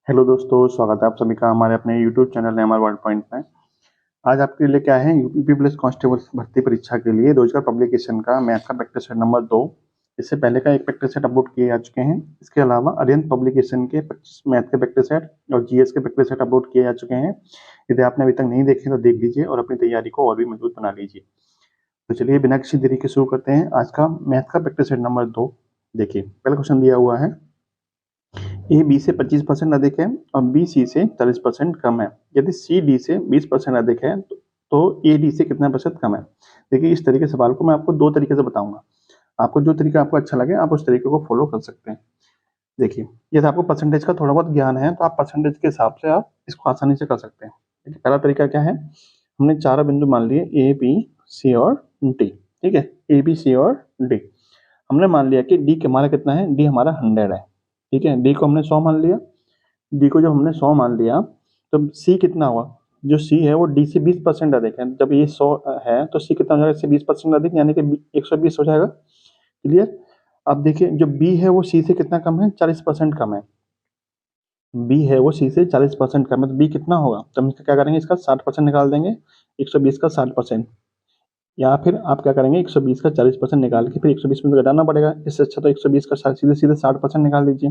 Hello दोस्तों, स्वागत है आप सभी का हमारे अपने YouTube channel MR world point में। आज आपके लिए क्या है, यूपी पुलिस कांस्टेबल भर्ती परीक्षा के लिए रोजगार पब्लिकेशन का मैथ का प्रैक्टिस सेट नंबर 2। इससे पहले का एक प्रैक्टिस सेट अपलोड किए जा चुके हैं। इसके अलावा अरिहंत पब्लिकेशन के 25 मैथ के प्रैक्टिस सेट और जीएस के प्रैक्टिस सेट अपलोड किए जा चुके हैं। यदि आपने अभी तक नहीं देखे तो देख लीजिए और अपनी तैयारी को और भी मजबूत बना लीजिए। तो चलिए बिना किसी देरी के शुरू करते हैं आज का मैथ का प्रैक्टिस सेट नंबर 2। देखिए, पहला क्वेश्चन दिया हुआ है, ए बी से 25% अधिक है और बी सी से 40% कम है। यदि सी डी से 20% अधिक है तो ए डी से कितना प्रतिशत कम है। देखिए, इस तरीके सवाल को मैं आपको दो तरीके से बताऊंगा। आपको जो तरीका आपको अच्छा लगे आप उस तरीके को फॉलो कर सकते हैं। देखिए, यदि आपको परसेंटेज का थोड़ा बहुत ज्ञान है तो आप परसेंटेज के हिसाब से आप इसको आसानी से कर सकते हैं। देखिए, पहला तरीका क्या है, हमने चारों बिंदु मान लिए ए बी सी और डी। ठीक है, ए बी सी और डी। हमने मान लिया कि डी हमारा कितना है, डी हमारा 100 है। ठीक है, डी को हमने 100 मान लिया। डी को जब हमने 100 मान लिया तो सी कितना हुआ, जो सी है वो डी से 20% अधिक है। जब ये 100 है तो सी कितना हो जाएगा, इससे 20% अधिक, यानी कि 120 हो जाएगा। क्लियर। अब देखिए, जो बी है वो सी से कितना कम है, 40% कम है। बी है वो सी से 40% कम है, तो बी कितना होगा, तो हम इसका क्या करेंगे, इसका 60% निकाल देंगे। 120 का 60%, या फिर आप क्या करेंगे, 120 का 40% निकाल के फिर 120 में से घटाना पड़ेगा। इससे अच्छा तो 120 का सीधे सीधे 60% निकाल दीजिए।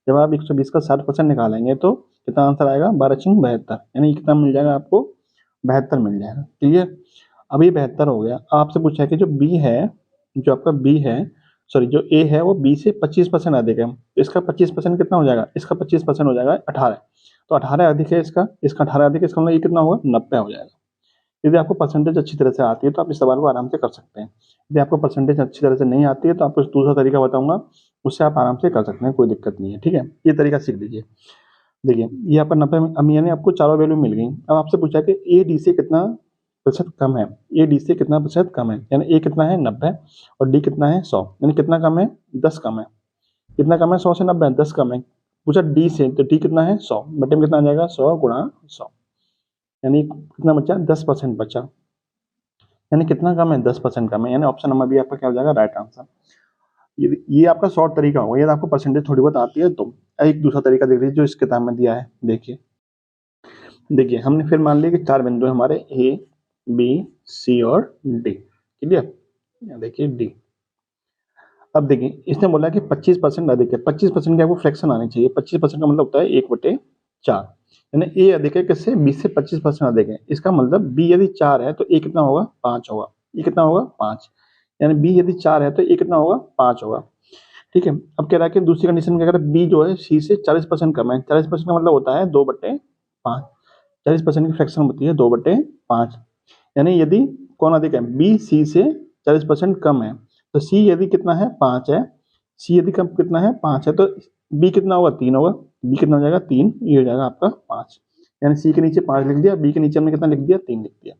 जब आप 120 का 60% निकालेंगे तो कितना आंसर आएगा, 12×72, यानी कितना मिल जाएगा आपको, 72 मिल जाएगा। क्लियर। अब ये 72 हो गया। आपसे पूछा है कि जो बी है, जो आपका बी है, सॉरी जो ए है वो बी से 25% अधिक है। इसका 25% कितना हो जाएगा, इसका 25% हो जाएगा 18। तो 18 अधिक है, इसका इसका 18 अधिक है, इसका मतलब ये कितना होगा, 90 हो जाएगा। यदि आपको परसेंटेज अच्छी तरह से आती है तो आप इस सवाल को आराम से कर सकते हैं। यदि आपको परसेंटेज अच्छी तरह से नहीं आती है तो आपको दूसरा तरीका बताऊंगा, उससे आप आराम से कर सकते हैं, कोई दिक्कत नहीं है। ठीक है, ये तरीका सीख लीजिए। देखिए, ये आपका 90 में यानी आपको चारों वैल्यू मिल गई। अब आपसे पूछा कि ए डी से कितना प्रतिशत कम है। ए डी से कितना प्रतिशत कम है, यानी ए कितना है, 90, और डी कितना है, 100, यानी कितना कम है, 10 कम है। कितना कम है, 100 से 90, 10 कम है। पूछा डी से, तो डी कितना है, 100, बटे में कितना आ जाएगा, 100 × 100, यानी कितना बचा, 10% बचा। यानी कितना कम है, 10% कम है, यानी ऑप्शन नंबर बी आपका क्या हो जाएगा, राइट आंसर। ये आपका शॉर्ट तरीका होगा। यदि आपको परसेंटेज थोड़ी बहुत आती है तो एक दूसरा तरीका देख लीजिए जो इस किताब में दिया है। देखिए देखिए, हमने फिर मान लिया कि चार बिंदु है हमारे, ए बी सी और डी। क्लियर। देखिए डी। अब देखिए, इसने बोला कि 25% अधिक है। 25% की आपको फ्रैक्शन आनी चाहिए। 25% का मतलब होता है 1/4, यानी ए अधिक है किससे, बी से 25% अधिक है। इसका मतलब बी यदि 4 है तो ए कितना होगा, 5 होगा। ये कितना होगा, 5, यानी बी यदि 4 है तो ए कितना होगा, 5 होगा। ठीक है। अब कह रहा है कि दूसरी कंडीशन क्या करें, बी जो है सी से 40% कम है। 40% का मतलब होता है 2/5। 40% की फ्रैक्शन होती है 2/5, यानी यदि कौन अधिक है, बी सी से 40% कम है। तो सी यदि कितना है, 5 है। सी यदि कम कितना है, 5 है, तो बी कितना होगा, 3 होगा। बी कितना हो जाएगा, 3, ये हो जाएगा आपका 5। यानी सी के नीचे 5 लिख दिया, बी के नीचे हमने कितना लिख दिया, 3 लिख दिया।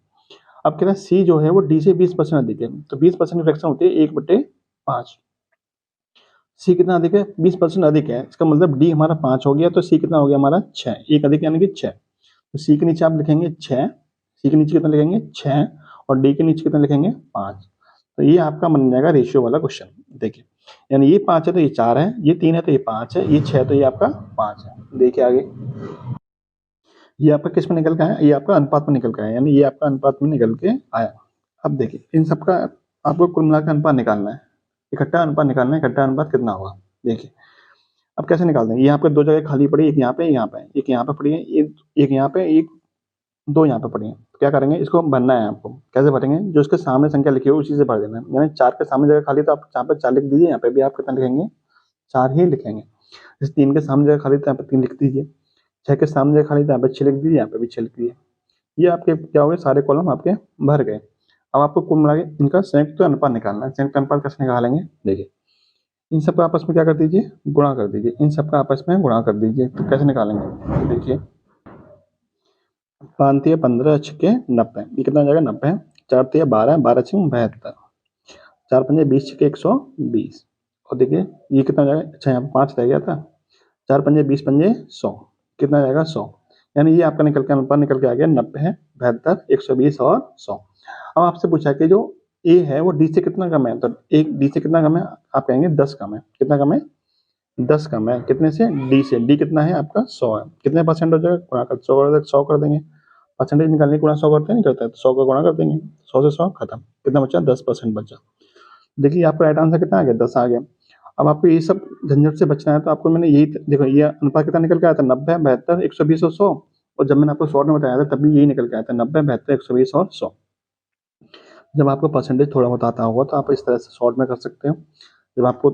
अब कह रहा है सी जो है वो डी से 20% अधिक है। तो 20% की फ्रैक्शन होती है 1/5। सी कितना अधिक है, 20% अधिक है। इसका मतलब डी हमारा 5 हो गया, तो सी कितना हो गया हमारा, 6, एक अधिक यानी कि 6। तो सी के नीचे आप लिखेंगे 6, सी के नीचे कितना लिखेंगे, 6, और डी के नीचे कितना लिखेंगे, 5। तो ये आपका बन जाएगा रेशियो वाला क्वेश्चन। देखिए, यानी ये 5 है तो ये 4 है, ये 3 है तो ये 5 है, ये 6 तो ये आपका 5 है। देखिए आगे, ये आपका किस में निकल के आया, ये आपका अनुपात में निकल के आया, यानी ये आपका अनुपात में निकल के आया। अब देखिए, इन सबका आपको कुल मिलाकर अनुपात निकालना है। इकट्ठा अनुपात निकालना है, इकट्ठा अनुपात कितना होगा। देखिए, अब कैसे निकालते हैं, यहाँ पे दो जगह खाली पड़ी, एक यहाँ पे, यहाँ पे, एक यहाँ पे पड़ी है, एक यहाँ पे, एक दो यहाँ पे पड़ी है। तो क्या करेंगे, इसको भरना है आपको। कैसे भरेंगे, जो इसके सामने संख्या लिखी हो उसी से भर देना है। यानी 4 के सामने जगह खाली तो आप यहाँ पे 4 लिख दीजिए, यहाँ पे भी आप कितना लिखेंगे, 4 ही लिखेंगे। जैसे 3 के सामने जगह खाली तो यहाँ पे 3 लिख दीजिए। 6 के सामने जगह खाली तो यहाँ पे 6 लिख दीजिए, यहाँ पे भी 6 लिख दीजिए। ये आपके क्या हो गए, सारे कॉलम आपके भर गए। अब आपको कुल मिला के इनका संयुक्त अनुपात निकालना है। संयुक्त अनुपात कैसे निकालेंगे, देखिए, इन सबका आपस में क्या कर दीजिए, गुणा कर दीजिए। इन सबका आपस में गुणा कर दीजिए। तो कैसे निकालेंगे, देखिए, 5 15 छके 90, ये कितना हो जाएगा, 90। 4 12, 12 6 72, 4 पंजे 20 छके 120। और देखिए ये कितना हो जाएगा, अच्छा यहाँ पे 5 रह गया था। 4 पंजे 20 पंजे 100, कितना जाएगा, 100। यानी ये आपका निकल के अनुपात निकल के आ गया 90 है, 72, 120 और 100। अब आपसे पूछा कि जो ए है वो डी से कितना कम है, तो एक डी से कितना कम है, आप कहेंगे 10 कम है। कितना कम है, 10 कम है कितने से, डी से। डी कितना है आपका 100 है, कितने परसेंट हो जाएगा, गुणा कर 100 कर देंगे। परसेंटेज निकालने गुणा 100 करते हैं, नहीं करते हैं, तो 100 का गुणा कर देंगे, 100 से 100 खत्म, कितना बचा 10% बचा। देखिए आपका राइट आंसर कितना आ गया, 10 आ गया। अब आपको ये सब झंझट से बचना है तो आपको मैंने यही देखो, ये अनुपात कितना निकल के आया था, 90, 72, 120 और 100। और जब मैंने आपको शॉर्ट में बताया था तब भी यही निकल के आया था, 90, 72, 120 और 100। जब आपको परसेंटेज थोड़ा बहुत आता होगा तो आप इस तरह से शॉर्ट में कर सकते हो। जब आपको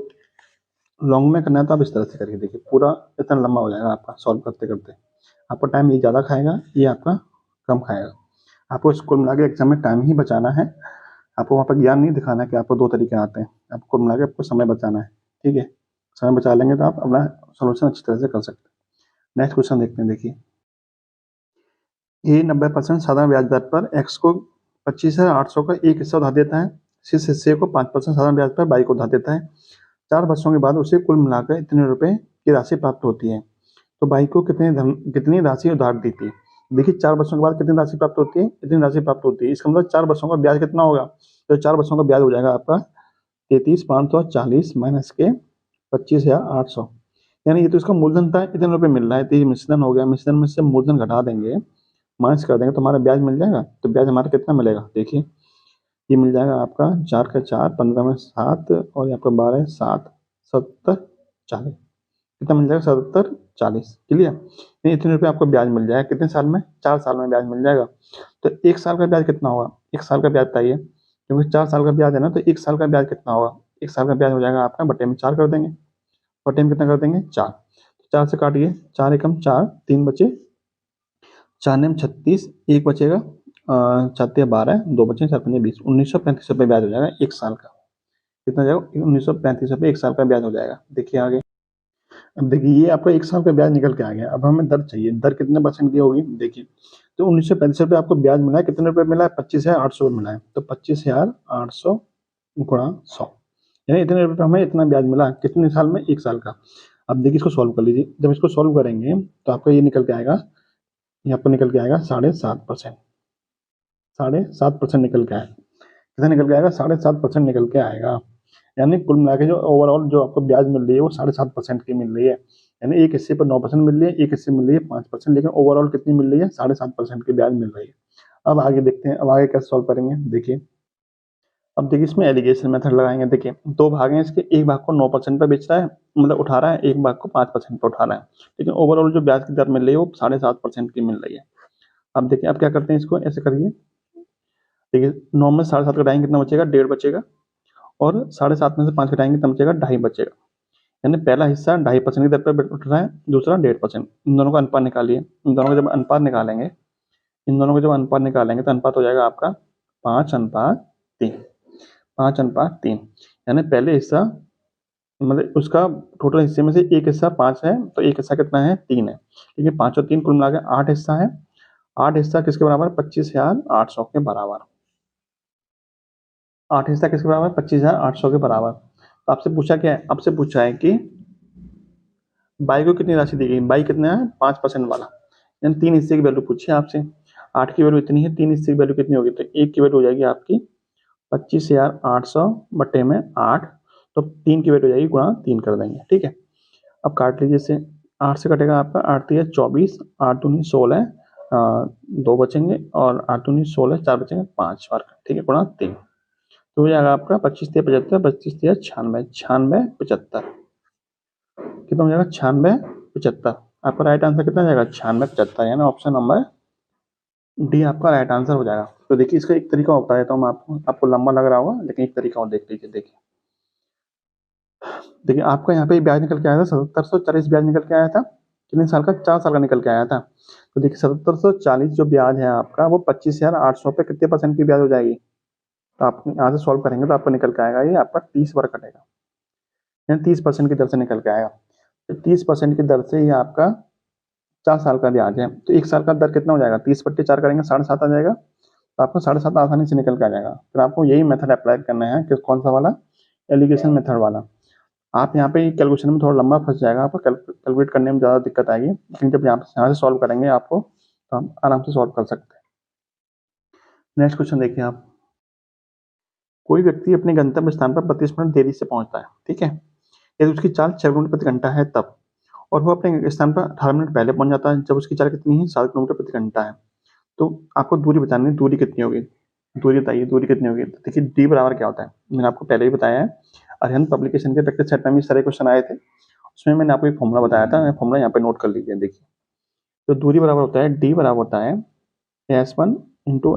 लॉन्ग में करना है तो आप इस तरह से करके देखिए, पूरा इतना लंबा हो जाएगा आपका सॉल्व करते करते। आपको टाइम ये ज़्यादा खाएगा, ये आपका कम खाएगा। आपको कुल मिला के एग्जाम में टाइम ही बचाना है, आपको वहाँ पर ज्ञान नहीं दिखाना कि आपको 2 तरीके आते हैं। आपको कुल मिला के आपको समय बचाना है, ठीक है। समय बचा लेंगे तो आप अपना सोल्यूशन अच्छी तरह से कर सकते हैं। नेक्स्ट क्वेश्चन देखते हैं। देखिए ए 90% साधारण ब्याज दर पर एक्स को 25,800 का एक हिस्सा उधार देता है, इस हिस्से को 5% साधारण ब्याज पर बाई को उधार देता है। 4 वर्षों के बाद उसे कुल मिलाकर इतने रुपए की राशि प्राप्त होती है, तो बाई को कितनी राशि उधार दी थी। देखिए 4 वर्षों के बाद कितनी राशि प्राप्त होती है, इतनी राशि प्राप्त होती है। इसका मतलब 4 वर्षों का ब्याज कितना होगा, तो 4 वर्षों का ब्याज हो जाएगा आपका 33,540 माइनस के 25,800, यानी ये तो इसका मूलधन था, इतने रुपए मिल रहा है, तो ये मिश्रण हो गया। मिश्रण में से मूलधन घटा देंगे, माइनस कर देंगे तो हमारा ब्याज मिल जाएगा। तो ब्याज हमारा कितना मिलेगा, देखिए ये मिल जाएगा आपका 4 का 4, 15 में 7 और आपका 12, 7, 70, 40, कितना मिल जाएगा 77, 40। क्लियर, नहीं इतने रुपये आपको ब्याज मिल जाएगा कितने साल में, 4 साल में ब्याज मिल जाएगा। तो 1 साल का ब्याज कितना होगा, 1 साल का ब्याज बताइए, क्योंकि 4 साल का ब्याज है ना, तो 1 साल का ब्याज कितना होगा। 1 साल का ब्याज हो जाएगा आपका बटे में 4 कर देंगे, बटे में कितना कर देंगे 4, 4 से काटिए, 4 एकम 4, 3 बचे, 4 नेम 36, 1 बचेगा, 4 12, 2 बचे, 4 पंजे 20, 1935 रुपये ब्याज हो जाएगा 1 साल का। कितना जाएगा 1935 रुपये 1 साल का ब्याज हो जाएगा। देखिए आगे, अब देखिए ये आपका 1 साल का ब्याज निकल के आ गया। अब हमें दर चाहिए, दर कितने परसेंट की होगी, देखिए तो 1935 रुपये आपको ब्याज मिला है, कितने रुपये मिला है, 25,800 मिला है, तो 25,800 गुणा 100, यानी इतने रुपये हमें इतना ब्याज मिला कितने साल में, 1 साल का। अब देखिए इसको सॉल्व कर लीजिए, जब इसको सॉल्व करेंगे तो आपका ये निकल के आएगा, ये आपको निकल के आएगा 7.5%, 7.5% निकल के आएगा। कितना निकल के आएगा, 7.5% निकल के आएगा। यानी कुल मिला के जो ओवरऑल जो आपको ब्याज मिल रही है वो 7.5% की मिल रही है। यानी एक हिस्से पर 9% मिल रही है, एक हिस्से मिल रही है 5%, लेकिन ओवरऑल कितनी मिल रही है, 7.5% की ब्याज मिल रही है। अब आगे देखते हैं, अब आगे कैसे सॉल्व करेंगे। देखिए अब देखिए इसमें एलिगेशन मेथड लगाएंगे। देखिए 2 भाग हैं इसके, एक भाग को 9% पे बेच रहा है, मतलब उठा रहा है, एक भाग को 5% पे उठा रहा है, लेकिन ओवरऑल जो ब्याज की दर मिल रही है वो 7.5% की मिल रही है। अब देखिए अब क्या करते हैं, इसको ऐसे करिए, देखिए 9 में 7.5 घटाएंगे कितना बचेगा, 1.5 बचेगा, और 7.5 में से 5 घटाएंगे कितना बचेगा, 2.5 बचेगा। यानी पहला हिस्सा 2.5% की दर पर उठ रहा है, दूसरा 1.5%। इन दोनों का अनुपात निकालिए, इन दोनों का जब अनुपात निकालेंगे, इन दोनों का जब अनुपात निकालेंगे तो अनुपात हो जाएगा आपका 5:3, 5:3। यानी पहले हिस्सा मतलब उसका टोटल हिस्से में से एक हिस्सा 5 है, तो एक हिस्सा कितना है, 3 है, लेकिन 5 और 3 कुल मिला के 8 हिस्सा है। 8 हिस्सा किसके बराबर, 25,800 के बराबर। 8 हिस्सा किसके बराबर, 25,800 के बराबर। तो आपसे पूछा क्या है, आपसे पूछा है कि बाई को कितनी राशि दी गई, बाई कितना है 5% वाला, यानी 3 हिस्से की वैल्यू पूछी है आपसे। 8 की वैल्यू इतनी है, 3 हिस्से की वैल्यू कितनी होगी, तो 1 की वैल्यू हो जाएगी आपकी 25,800 बटे में 8, तो 3 की वैल्यू हो जाएगी गुणा 3 कर देंगे, ठीक है। अब काट लीजिए इसे, 8 से कटेगा आपका 8 3 24, 8 दूनी 16, 2 बचेंगे, और 8 दूनी 16, 4 बचेंगे, 5 बार, ठीक है, गुणा 3, तो हो जाएगा आपका 25 3 75, 25 3 96, 96 75, कितना हो जाएगा 96 75। आपका राइट आंसर कितना जाएगा 96 75, यानी ऑप्शन नंबर डी आपका राइट आंसर हो जाएगा। तो देखिए इसका एक तरीका होता है, तो हम आपको लंबा लग रहा होगा, लेकिन एक तरीका और देख लीजिए। देखिए आपका यहाँ पे ब्याज निकल के आया था 7740 ब्याज निकल के आया था, कितने साल का, 4 साल का निकल के आया था। तो देखिए 7740 जो ब्याज है आपका वो 25,800 पे कितने परसेंट की ब्याज हो जाएगी, तो आप यहाँ से सॉल्व करेंगे तो आपको निकल के आएगा, ये आपका 30 बार कटेगा, यानी 30% की दर से निकल के आएगा। तो 30% की दर से ये आपका 4 साल का ब्याज है, तो 1 साल का दर कितना हो जाएगा, 30/4 करेंगे 7.5 आ जाएगा, तो आपको 7.5 आसानी से निकल के आ जाएगा। फिर आपको यही मेथड अप्लाई करना है कि कौन सा वाला, एलिगेशन मेथड वाला। आप यहाँ पे कैलकुलेशन में थोड़ा लंबा फंस जाएगा, आपको कैलकुलेट करने में ज़्यादा दिक्कत आएगी, लेकिन जब यहाँ से सॉल्व करेंगे आपको, तो हम आराम से सॉल्व कर सकते हैं। नेक्स्ट क्वेश्चन देखिए आप, कोई व्यक्ति अपने गंतव्य स्थान पर 32 मिनट देरी से पहुंचता है, ठीक है, यदि उसकी चाल 6 किलोमीटर प्रति घंटा है तब, और वो अपने स्थान पर 18 मिनट पहले पहुंच जाता है जब उसकी चाल कितनी है, 7 किलोमीटर प्रति घंटा है। तो आपको दूरी बतानी है, दूरी कितनी होगी, दूरी बताइए दूरी कितनी होगी। तो देखिए डी बराबर क्या होता है, मैंने आपको पहले ही बताया है, अरिहंत पब्लिकेशन के प्रैक्टिस सेट में भी सारे क्वेश्चन आए थे, उसमें मैंने आपको एक फॉर्मूला बताया था, फॉर्मूला यहाँ पे नोट कर लीजिए। देखिए तो दूरी बराबर होता है, डी बराबर होता है S1 इंटू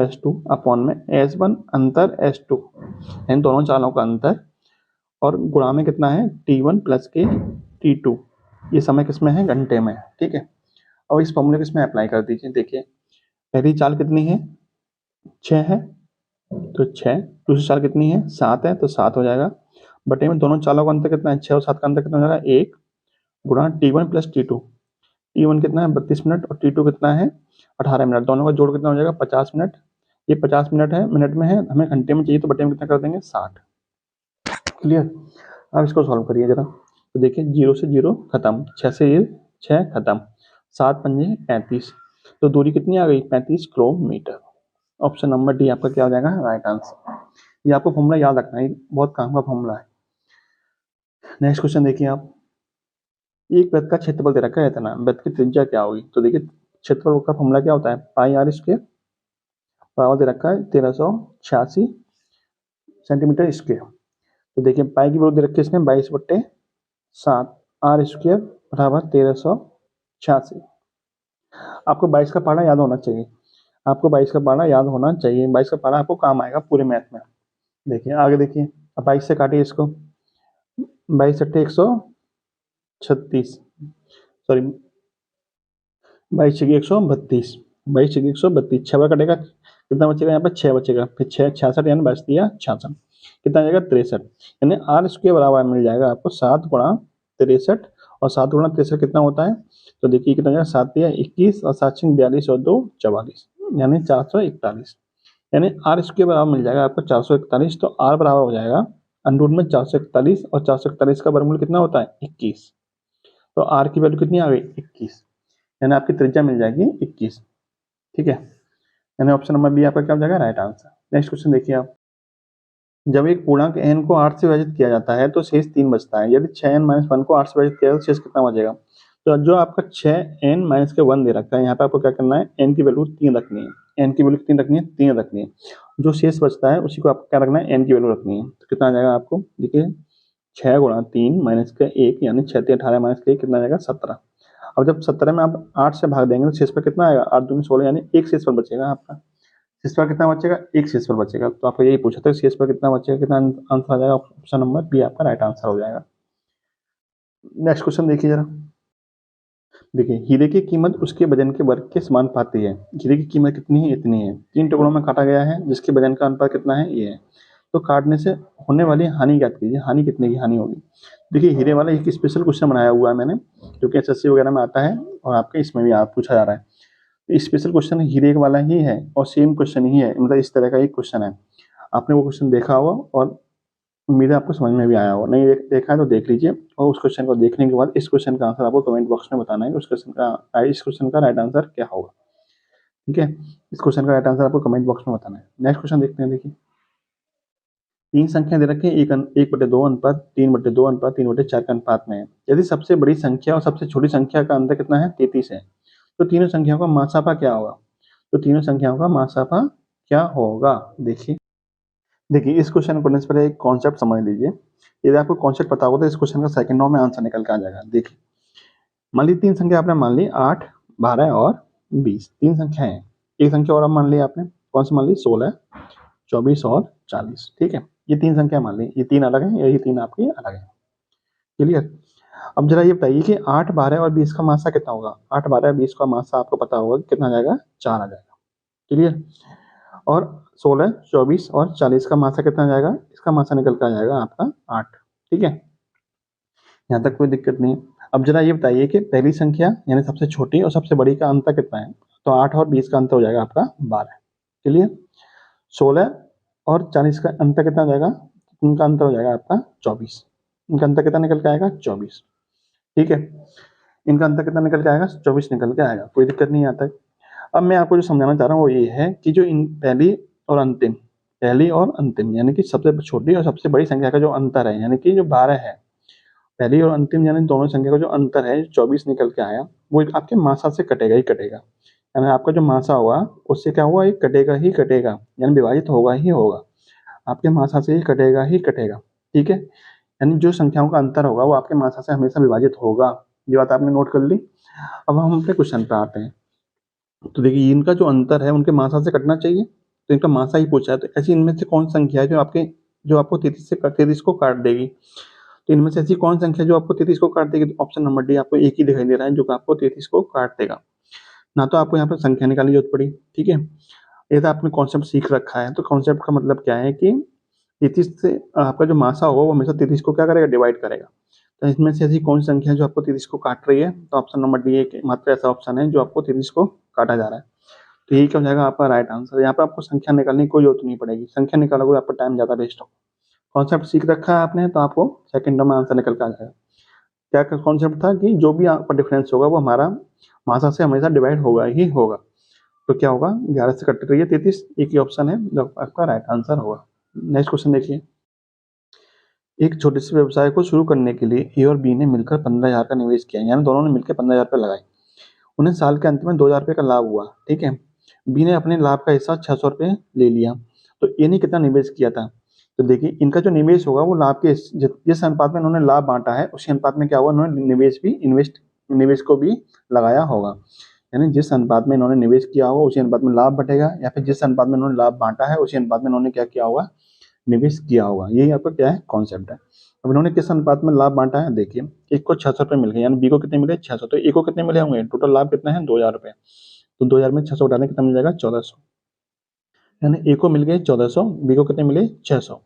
S2 अपॉन में S1 अंतर S2, इन दोनों चालों का अंतर, और गुणा में कितना है T1 प्लस के T2, ये समय किसमें है, घंटे में। ठीक है, और इस फॉर्मूले को इसमें अप्लाई कर दीजिए। देखिए पहली चाल कितनी है, 6 है, तो 6, दूसरी चाल कितनी है, 7 है, तो 7 हो जाएगा, बटे में दोनों चालों का अंतर कितना है, 6 और 7 का अंतर कितना हो जाएगा, 1, गुणा T1 प्लस T2, T1 कितना है 32 मिनट और T2 कितना है 18 मिनट, दोनों का जोड़ कितना हो जाएगा 50 मिनट, ये 50 मिनट है, मिनट में है, हमें घंटे में चाहिए तो बटे में कितना कर देंगे 60। क्लियर, अब इसको सॉल्व करिए जरा। तो देखिए 0 से 0 खत्म, 6 से ये 6 खत्म, 7 पंजे 35, तो दूरी कितनी आ गई 35 किलोमीटर। ऑप्शन नंबर डी आपका क्या हो जाएगा, राइट आंसर। ये आपको फॉर्मूला याद रखना है, बहुत काम का फॉर्मूला है। नेक्स्ट क्वेश्चन देखिए आप, एक वृत्त का क्षेत्रफल दे रखा है इतना, वृत्त की त्रिज्या क्या होगी। तो देखिए क्षेत्रफल का फॉर्मूला क्या होता है, पाई आर स्क्वायर, बराबर दे रखा है 1386 सेंटीमीटर स्क्वायर। तो देखिए पाई की वैल्यू दे रखी है इसमें 22/7, आर स्क्वायर बराबर 1386। आपको 22 का पढ़ना याद होना चाहिए, आपको 22 का पढ़ना याद होना चाहिए, 22 का पढ़ना आपको काम आएगा पूरे मैथ में। देखिए आगे देखिए, अब 22 से काटिए इसको, 22 अट्ठे 136, सॉरी 22 छः 132, 22 छः 132, 6 बार कटेगा कितना बचेगा, यहाँ पर 6 बचेगा, फिर 6 66 यानी बच दिया 66, कितना जाएगा 63, यानी आर स्क्वायर बराबर मिल जाएगा आपको 7 गुणा 63, और 7 गुणा 63 कितना होता है, तो देखिए कितना जाएगा 7 या 21 और 7 42 और 2 44, यानी 441, यानी आर स्क्वायर बराबर मिल जाएगा आपको 441। तो आर बराबर हो जाएगा अंडर में 441, और 441 का वर्गमूल कितना होता है 21, तो आर की वैल्यू कितनी आ गई 21, यानी आपकी त्रिज्या मिल जाएगी 21। ठीक है, यानी ऑप्शन नंबर बी आपका क्या हो जाएगा, राइट आंसर। नेक्स्ट क्वेश्चन देखिए आप, जब एक पूर्णांक n को 8 से विभाजित किया जाता है तो शेष 3 बचता है, यदि 6n-1 को 8 से विभाजित किया जाए तो शेष कितना बचेगा। तो जो आपका 6n-1 दे रखा है, यहाँ पे आपको क्या करना है, n की वैल्यू 3 रखनी है, n की वैल्यू कितनी रखनी है 3 रखनी है, जो शेष बचता है उसी को आपको क्या रखना है, n की वैल्यू रखनी है। तो कितना आ जाएगा आपको, देखिए 6 गुणा 3 माइनस का 1, यानी 6 3 18 माइनस का 1 कितना आ जाएगा 17। अब जब 17 में आप 8 से भाग देंगे तो शेष पर कितना आएगा, 8 दूनी 16, यानी एक शेष पर बचेगा आपका, शेष पर कितना बचेगा, एक शेष पर बचेगा। तो आपको यही पूछा था शेष पर कितना बचेगा, कितना आंसर आ जाएगा, ऑप्शन नंबर बी आपका राइट आंसर हो जाएगा। नेक्स्ट क्वेश्चन देखिए जरा, देखिए हीरे की कीमत उसके वजन के वर्ग के समानुपाती है, हीरे की कीमत कितनी है, इतनी है, 3 टुकड़ों में काटा गया है जिसके वजन का अनुपात कितना है, ये है। तो काटने से होने वाली हानि ज्ञात कीजिए, हानि कितने की हानि होगी। देखिए हीरे वाला एक स्पेशल क्वेश्चन बनाया हुआ है मैंने, जो कि एसएससी वगैरह में आता है और आपके इसमें भी आप पूछा जा रहा है। स्पेशल क्वेश्चन हीरे वाला ही है और सेम क्वेश्चन ही है, मतलब इस तरह का एक क्वेश्चन है। आपने वो क्वेश्चन देखा होगा और उम्मीद है आपको समझ में भी आया होगा, नहीं देखा है तो देख लीजिए, और उस क्वेश्चन को देखने के बाद इस क्वेश्चन का आंसर आपको कमेंट बॉक्स में बताना है कि इस क्वेश्चन का राइट आंसर क्या होगा। ठीक है, इस क्वेश्चन का राइट आंसर आपको कमेंट बॉक्स में बताना है। नेक्स्ट क्वेश्चन देखते हैं। देखिए 3 संख्या दे रखी है, 1/2 अनुपात 3/2 अनुपात 3/4 के अनुपात में है। यदि सबसे बड़ी संख्या और सबसे छोटी संख्या का अंतर कितना है, 33 है, तो तीनों संख्याओं का मासापा क्या होगा। तो तीनों संख्याओं का मासापा क्या होगा, देखिए इस क्वेश्चन को पर एक कॉन्सेप्ट समझ लीजिए। यदि आपको कॉन्सेप्ट पता होगा तो इस क्वेश्चन का सेकंड में आंसर निकल के आ जाएगा। देखिए मान ली 3 संख्या आपने मान ली 8, 12 और 20, 3 संख्या है। एक संख्या और आप मान ली आपने, कौन सी मान ली, 16, 24 और 40। ठीक है, ये 3 संख्या मान ली, ये 3 अलग है, ये 3 आपकी अलग है। क्लियर। अब जरा ये बताइए कि 8, 12 और 20 का मासा कितना होगा। 8, 12, 20 का मासा आपको पता होगा कितना आ जाएगा, 4 आ जाएगा। क्लियर। और 16, 24 और 40 का मासा कितना आ जाएगा, इसका मासा निकल कर आ जाएगा आपका 8। ठीक है, यहाँ तक कोई दिक्कत नहीं है। अब जरा ये बताइए कि पहली संख्या यानी सबसे छोटी और सबसे बड़ी का अंतर कितना है। तो 8 और 20 का अंतर हो जाएगा आपका 12। क्लियर। 16 और 40 का अंतर कितना हो जाएगा, इनका अंतर हो जाएगा आपका 24। इनका अंतर कितना निकल के आएगा, 24। ठीक है, इनका अंतर कितना निकल के आएगा, 24 निकल के आएगा, कोई दिक्कत नहीं आता है। अब मैं आपको जो समझाना चाह रहा हूँ वो ये है कि जो इन पहली और अंतिम पहली और अंतिम, यानी कि सबसे छोटी और सबसे बड़ी संख्या का जो अंतर है, यानी कि जो 12 है, पहली और अंतिम यानी दोनों संख्या का जो अंतर है, 24 निकल के आया, वो आपके मासा से कटेगा ही कटेगा। यानी आपका जो मासा होगा उससे क्या हुआ, ये कटेगा ही कटेगा, यानी विभाजित होगा ही होगा, आपके मासा से ही कटेगा ही कटेगा। ठीक है, यानी जो संख्याओं का अंतर होगा वो आपके मासा से हमेशा विभाजित होगा। ये बात आपने नोट कर ली। अब हम अपने क्वेश्चन पे आते हैं। तो देखिए, इनका जो अंतर है उनके मासा से कटना चाहिए, तो इनका मासा ही पूछा है। तो ऐसी इनमें से कौन संख्या है जो आपको 33 को काट देगी? तो इनमें से ऐसी कौन संख्या जो आपको 33 को काट देगी? तो ऑप्शन नंबर डी आपको एक ही दिखाई दे रहा है जो कि आपको 33 को काट देगा। ना तो आपको यहाँ पर संख्या निकालने की जरूरत पड़ी, ठीक है, ये तो आपने कॉन्सेप्ट सीख रखा है। तो कॉन्सेप्ट का मतलब क्या है कि 33 से आपका जो मासा होगा वो हमेशा 33 को क्या करेगा, डिवाइड करेगा। तो इसमें से ऐसी कौन सी संख्या है जो आपको 33 को काट रही है? तो ऑप्शन नंबर डी एक मात्र ऐसा ऑप्शन है जो आपको 33 को काटा जा रहा है। तो यही क्या हो जाएगा आपका राइट आंसर। यहाँ पर आपको संख्या निकालने की कोई जरूरत नहीं पड़ेगी, संख्या निकालोगे आपका टाइम ज्यादा वेस्ट होगा। कॉन्सेप्ट सीख रखा है आपने तो आपको सेकंड में आंसर निकल के आ जाएगा। क्या कॉन्सेप्ट था कि जो भी आपका डिफरेंस होगा वो हमारा मासा से हमेशा डिवाइड होगा ही होगा। तो क्या होगा, 11 से कट रही है 33, एक ही ऑप्शन है जो आपका राइट आंसर होगा। नेक्स्ट क्वेश्चन देखिए। एक छोटे से व्यवसाय को शुरू करने के लिए ए और बी ने मिलकर 15,000 का निवेश किया, यानी दोनों ने मिलकर 15,000 रुपये लगाए। उन्हें साल के अंत में 2,000 रुपये का लाभ हुआ। ठीक है, बी ने अपने लाभ का हिस्सा 600 रुपये ले लिया। तो ए ने कितना निवेश किया था? तो देखिए, इनका जो निवेश होगा वो लाभ के जिस अनुपात में इन्होंने लाभ बांटा है उसी अनुपात में क्या हुआ, इन्होंने निवेश को भी लगाया होगा। यानी जिस अनुपात में इन्होंने निवेश किया होगा उसी अनुपात में लाभ बटेगा, या फिर जिस अनुपात में इन्होंने लाभ बांटा है उसी अनुपात में इन्होंने क्या किया होगा, निवेश किया होगा। यही आपका क्या है, कॉन्सेप्ट है। अब इन्होंने किस अनुपात में लाभ बांटा है? देखिए, एक को 600 रुपये मिल गए, यानी बी को कितने मिले, 600। तो ए को कितने मिले होंगे? टोटल लाभ कितना है, 2,000 रुपये। तो 2,000 में 600 उठाने कितना मिल जाएगा, 1,400। यानी ए को मिल गए 1,400, बी को कितने मिले, 600।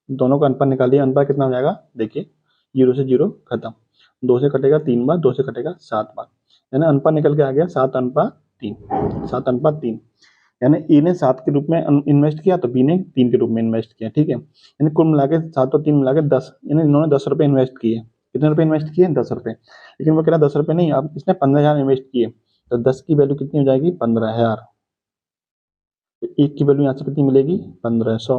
दोनों का अनुपात निकालिए, अनुपात कितना हो जाएगा? देखिए, 0 से 0 खत्म, 2 से कटेगा 3 बार, 2 से कटेगा 7 बार, यानी अनुपात निकल के आ गया 7:3। 7:3, यानी ए ने 7 के रूप में इन्वेस्ट किया तो बी ने 3 के रूप में इन्वेस्ट किया। ठीक है, यानी कुल मिला के 7 और 3 मिला के 10, यानी इन्होंने 10 रुपये इन्वेस्ट किए। कितने रुपए इन्वेस्ट किए? 10 रुपये। लेकिन वो कह रहा 10 रुपये नहीं, अब इसने 15,000 इन्वेस्ट किए, तो 10 की वैल्यू कितनी हो जाएगी, 15,000। तो एक की वैल्यू यहाँ से कितनी मिलेगी, 1,500।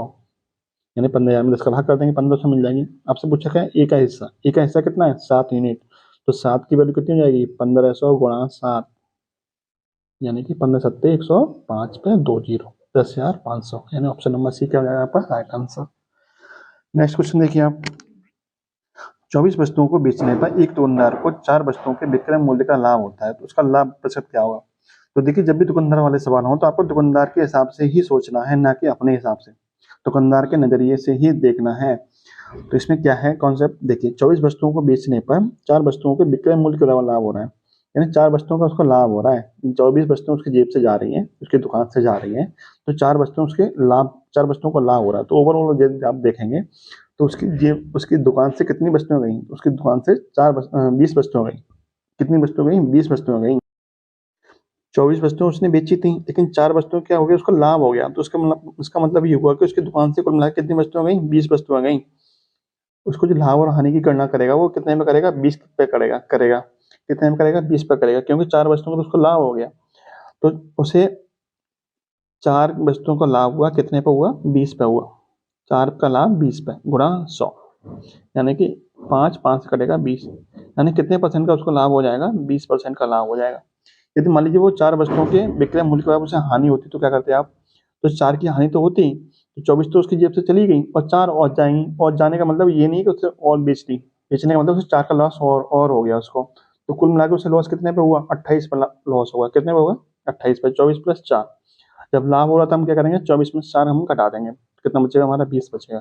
यानी 15,000 में 10 का भाग कर देंगे, 1,500 मिल जाएगी। आपसे पूछा क्या है, ए का हिस्सा। ए का हिस्सा कितना है, 7 यूनिट। तो 7 की वैल्यू कितनी हो जाएगी, 1,500 गुणा 7, यानी कि 15 सत्ते 105 पे 2 जीरो, 10,500। यानी ऑप्शन नंबर सी क्या हो जाएगा आपका राइट आंसर। नेक्स्ट क्वेश्चन देखिए आप। 24 वस्तुओं को बेचने पर एक दुकानदार को 4 वस्तुओं के विक्रय मूल्य का लाभ होता है, तो उसका लाभ प्रतिशत क्या होगा? तो देखिए, जब भी दुकानदार वाले सवाल हो तो आपको दुकानदार के हिसाब से ही सोचना है, ना कि अपने हिसाब से, दुकानदार के नजरिए से ही देखना है। तो इसमें क्या है कॉन्सेप्ट, देखिए, 24 वस्तुओं को बेचने पर 4 वस्तुओं के विक्रय मूल्य के लाभ हो रहा है, यानी 4 वस्तुओं का उसको लाभ हो रहा है। 24 वस्तुएं उसकी जेब से जा रही हैं, उसकी दुकान से जा रही हैं, तो 4 वस्तुएं उसके लाभ, 4 वस्तुओं को लाभ हो रहा है। तो ओवरऑल आप देखेंगे तो उसकी दुकान से कितनी वस्तुएं गई, उसकी दुकान से 20 वस्तुएं गई। कितनी वस्तुएं गई, 20 वस्तुएं गई। 24 वस्तुएं उसने बेची थी, लेकिन 4 वस्तुएं क्या हो गया, उसको लाभ हो गया। तो उसका मतलब ये हुआ कि उसकी दुकान से कुल मिलाकर कितनी वस्तुएं गई, 20 वस्तुएं गई। उसको जो लाभ और हानि की गणना करेगा वो कितने में करेगा, 20 पे करेगा। कितने में करेगा, 20 पे करेगा, क्योंकि 4 वस्तुओं का तो उसको लाभ हो गया। तो उसे 4 वस्तुओं का लाभ हुआ, कितने पे हुआ, 20 पे हुआ। 4 का लाभ 20 पे गुणा 100, यानी कि 5 से कटेगा 20, यानी कितने परसेंट का उसको लाभ हो जाएगा, 20% का लाभ हो जाएगा। यदि मान लीजिए वो 4 वस्तुओं के विक्रय मूल्य के बाद उसे हानि होती तो क्या करते आप? तो 4 की हानि तो होती, तो 24 तो उसकी जेब से चली गई और 4 और जाएंगी, और जाने का मतलब ये नहीं कि उसे और बेच दी, बेचने का मतलब उसे 4 का लॉस और हो गया उसको। तो कुल मिलाकर उसे लॉस कितने पे हुआ, 28 पे लॉस होगा। कितने पे होगा, 28 पे। 24 + 4, जब लाभ हो रहा था हम क्या करेंगे, 24 में 4 हम घटा देंगे, कितना बचेगा हमारा, 20 बचेगा।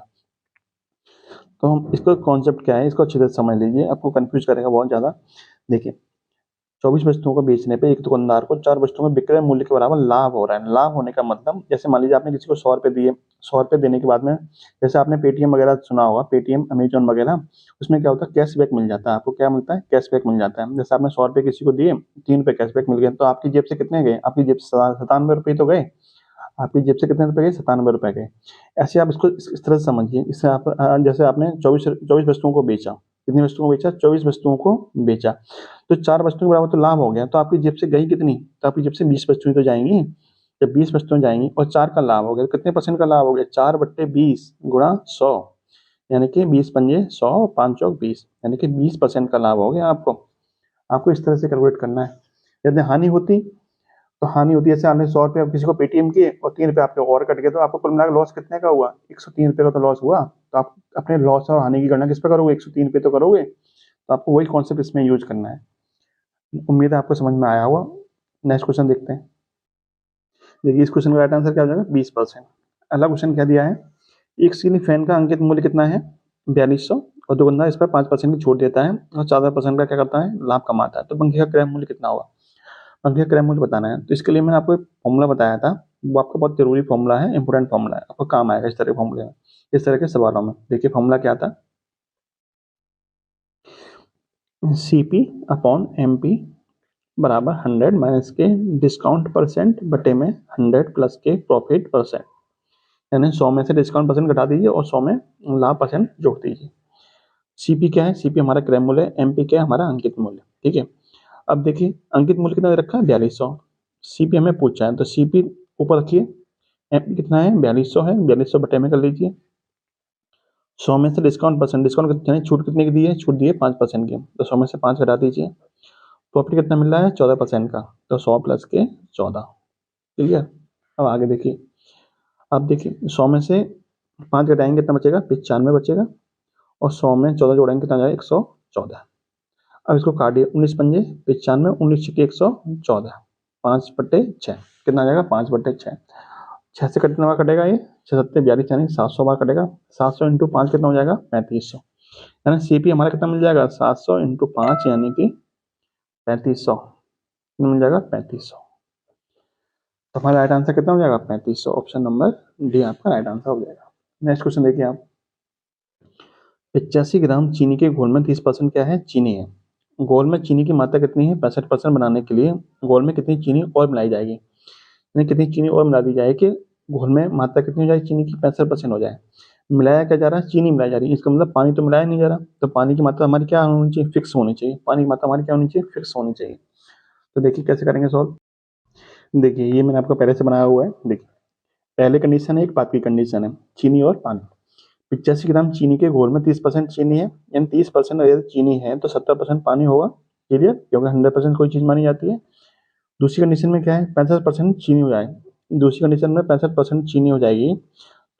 तो हम इसका कॉन्सेप्ट क्या है, इसको अच्छे से समझ लीजिए, आपको कंफ्यूज करेगा बहुत ज्यादा। देखिए, 24 वस्तुओं को बेचने पे एक दुकानदार को 4 वस्तुओं में विक्रय मूल्य के बराबर लाभ हो रहा है। लाभ होने का मतलब, जैसे मान लीजिए आपने किसी को 100 रुपए दिए, 100 रुपए देने के बाद में, जैसे आपने पेटीएम वगैरह सुना होगा, पेटीएम, अमेजॉन वगैरह, उसमें क्या होता है, कैशबैक मिल जाता है आपको। क्या मिलता है, कैशबैक मिल जाता है। जैसे आपने 100 रुपए किसी को दिए, 3 रुपए कैशबैक मिल गए, तो आपकी जेब से कितने गए, आपकी जेब से 97 रुपये तो गए, आपकी जेब से कितने रुपए गए, 97 रुपए गए। ऐसे आप इसको इस तरह से समझिए। इससे आप जैसे आपने 24 वस्तुओं को बेचा, कितनी वस्तुओं को बेचा, 24 वस्तुओं को बेचा, तो 4 वस्तुओं के बराबर तो लाभ हो गया। तो आपकी जेब से गई कितनी, तो आपकी जेब से 20 वस्तुएं तो जाएंगी, जब 20 वस्तुएं जाएंगी और 4 का लाभ हो गया, कितने परसेंट का लाभ हो गया? 4/20 गुणा 100, यानी कि 20 पंजे 100, 5 चौक 20, यानी कि 20% का लाभ हो गया आपको इस तरह से कैलकुलेट करना है। यदि हानि होती तो हानि होती है, जैसे आपने 100 रुपये किसी को पेटीएम किए और 3 रुपये आपके और कट गए, तो आपको कुल मिलाकर लॉस कितने का हुआ? 103 रुपये का तो लॉस हुआ। तो आप अपने लॉस और हानि की गणना किस पे करोगे? 103 रुपये तो करोगे। तो आपको वही कॉन्सेप्ट इसमें यूज करना है। उम्मीद है आपको समझ में आया होगा। नेक्स्ट क्वेश्चन देखते हैं। देखिए इस क्वेश्चन का राइट आंसर क्या हो जाएगा? 20%। अगला क्वेश्चन क्या दिया है? एक सीलिंग फैन का अंकित मूल्य कितना है? 4200, और दुकानदार इस पर 5% की छूट देता है और 14% का क्या करता है? लाभ कमाता है। तो पंखे का क्रय मूल्य कितना होगा? पंखे का क्रय मूल्य बताना है। तो इसके लिए मैंने आपको एक फॉर्मूला बताया था, वो आपका बहुत जरूरी फॉर्मूला है, इंपोर्टेंट फॉर्मूला है, आपको काम आएगा इस तरह के फॉर्मूले में, इस तरह के सवालों में। देखिए फॉर्मूला क्या था? CP अपॉन MP बराबर 100 माइनस के डिस्काउंट परसेंट बटे में 100 प्लस के प्रॉफिट परसेंट, यानी 100 में से डिस्काउंट परसेंट घटा दीजिए और 100 में लाभ परसेंट जोड़ दीजिए। CP क्या है? CP हमारा क्रय मूल्य है, MP क्या है? हमारा अंकित मूल्य। ठीक है, अब देखिए अंकित मूल्य कितना दे रखा है? 4200। CP हमें पूछा है, तो CP ऊपर रखिए, MP कितना है? 4200 है, 4200 बटे में कर लीजिए। 100 में से डिस्काउंट परसेंट, डिस्काउंट यानी छूट कितने की दी है? छूट दी है 5% की, तो 100 में से 5 घटा दीजिए। प्रॉफिट कितना मिल रहा है? 14% का, तो 100 प्लस के 14। क्लियर? अब आगे देखिए, अब देखिए 100 में से 5 घटाएंगे कितना बचेगा? 95 बचेगा, और 100 में 14 जोड़ेंगे कितना जाएगा? 114। अब इसको काटिए, 19 पंजे 95, 19 छक्के 114, 5/6 कितना आ जाएगा? 5/6। 6 से कितना बार कटेगा ये? 6 सत्ते 42, यानी 700 बार कटेगा। 700 इंटू 5 कितना हो जाएगा? 3500, यानी CP हमारा कितना मिल जाएगा? 700 इंटू 5 यानी कि 3500 मिल जाएगा, 3500। तो हमारा राइट आंसर कितना हो जाएगा? 3500। ऑप्शन नंबर डी आपका राइट आंसर हो जाएगा। नेक्स्ट क्वेश्चन देखिए आप, 85 ग्राम चीनी के घोल में 30% क्या है? चीनी है। घोल में चीनी की मात्रा कितनी है? 65% बनाने के लिए घोल में कितनी चीनी और मिलाई जाएगी, यानी कितनी चीनी और मिला दी जाए कि घोल में मात्रा कितनी हो जाए चीनी की? 65% हो जाए। मिलाया क्या जा रहा है? चीनी मिलाई जा रही है, इसका मतलब पानी तो मिलाया नहीं जा रहा। तो पानी की मात्रा हमारी क्या होनी चाहिए? फिक्स होनी चाहिए। पानी की मात्रा हमारी क्या होनी चाहिए? फिक्स होनी चाहिए। तो देखिए कैसे करेंगे सॉल्व। देखिए ये मैंने आपको पहले से बनाया हुआ है। देखिए पहले कंडीशन है, एक बात की कंडीशन है, चीनी और पानी। 85 ग्राम चीनी के घोल में 30% चीनी है, यानी 30% अगर चीनी है तो 70% पानी होगा। क्लियर? क्योंकि 100% कोई चीज मानी जाती है। दूसरी कंडीशन में क्या है? 65% चीनी हो जाए। दूसरी कंडीशन में 65% चीनी हो जाएगी,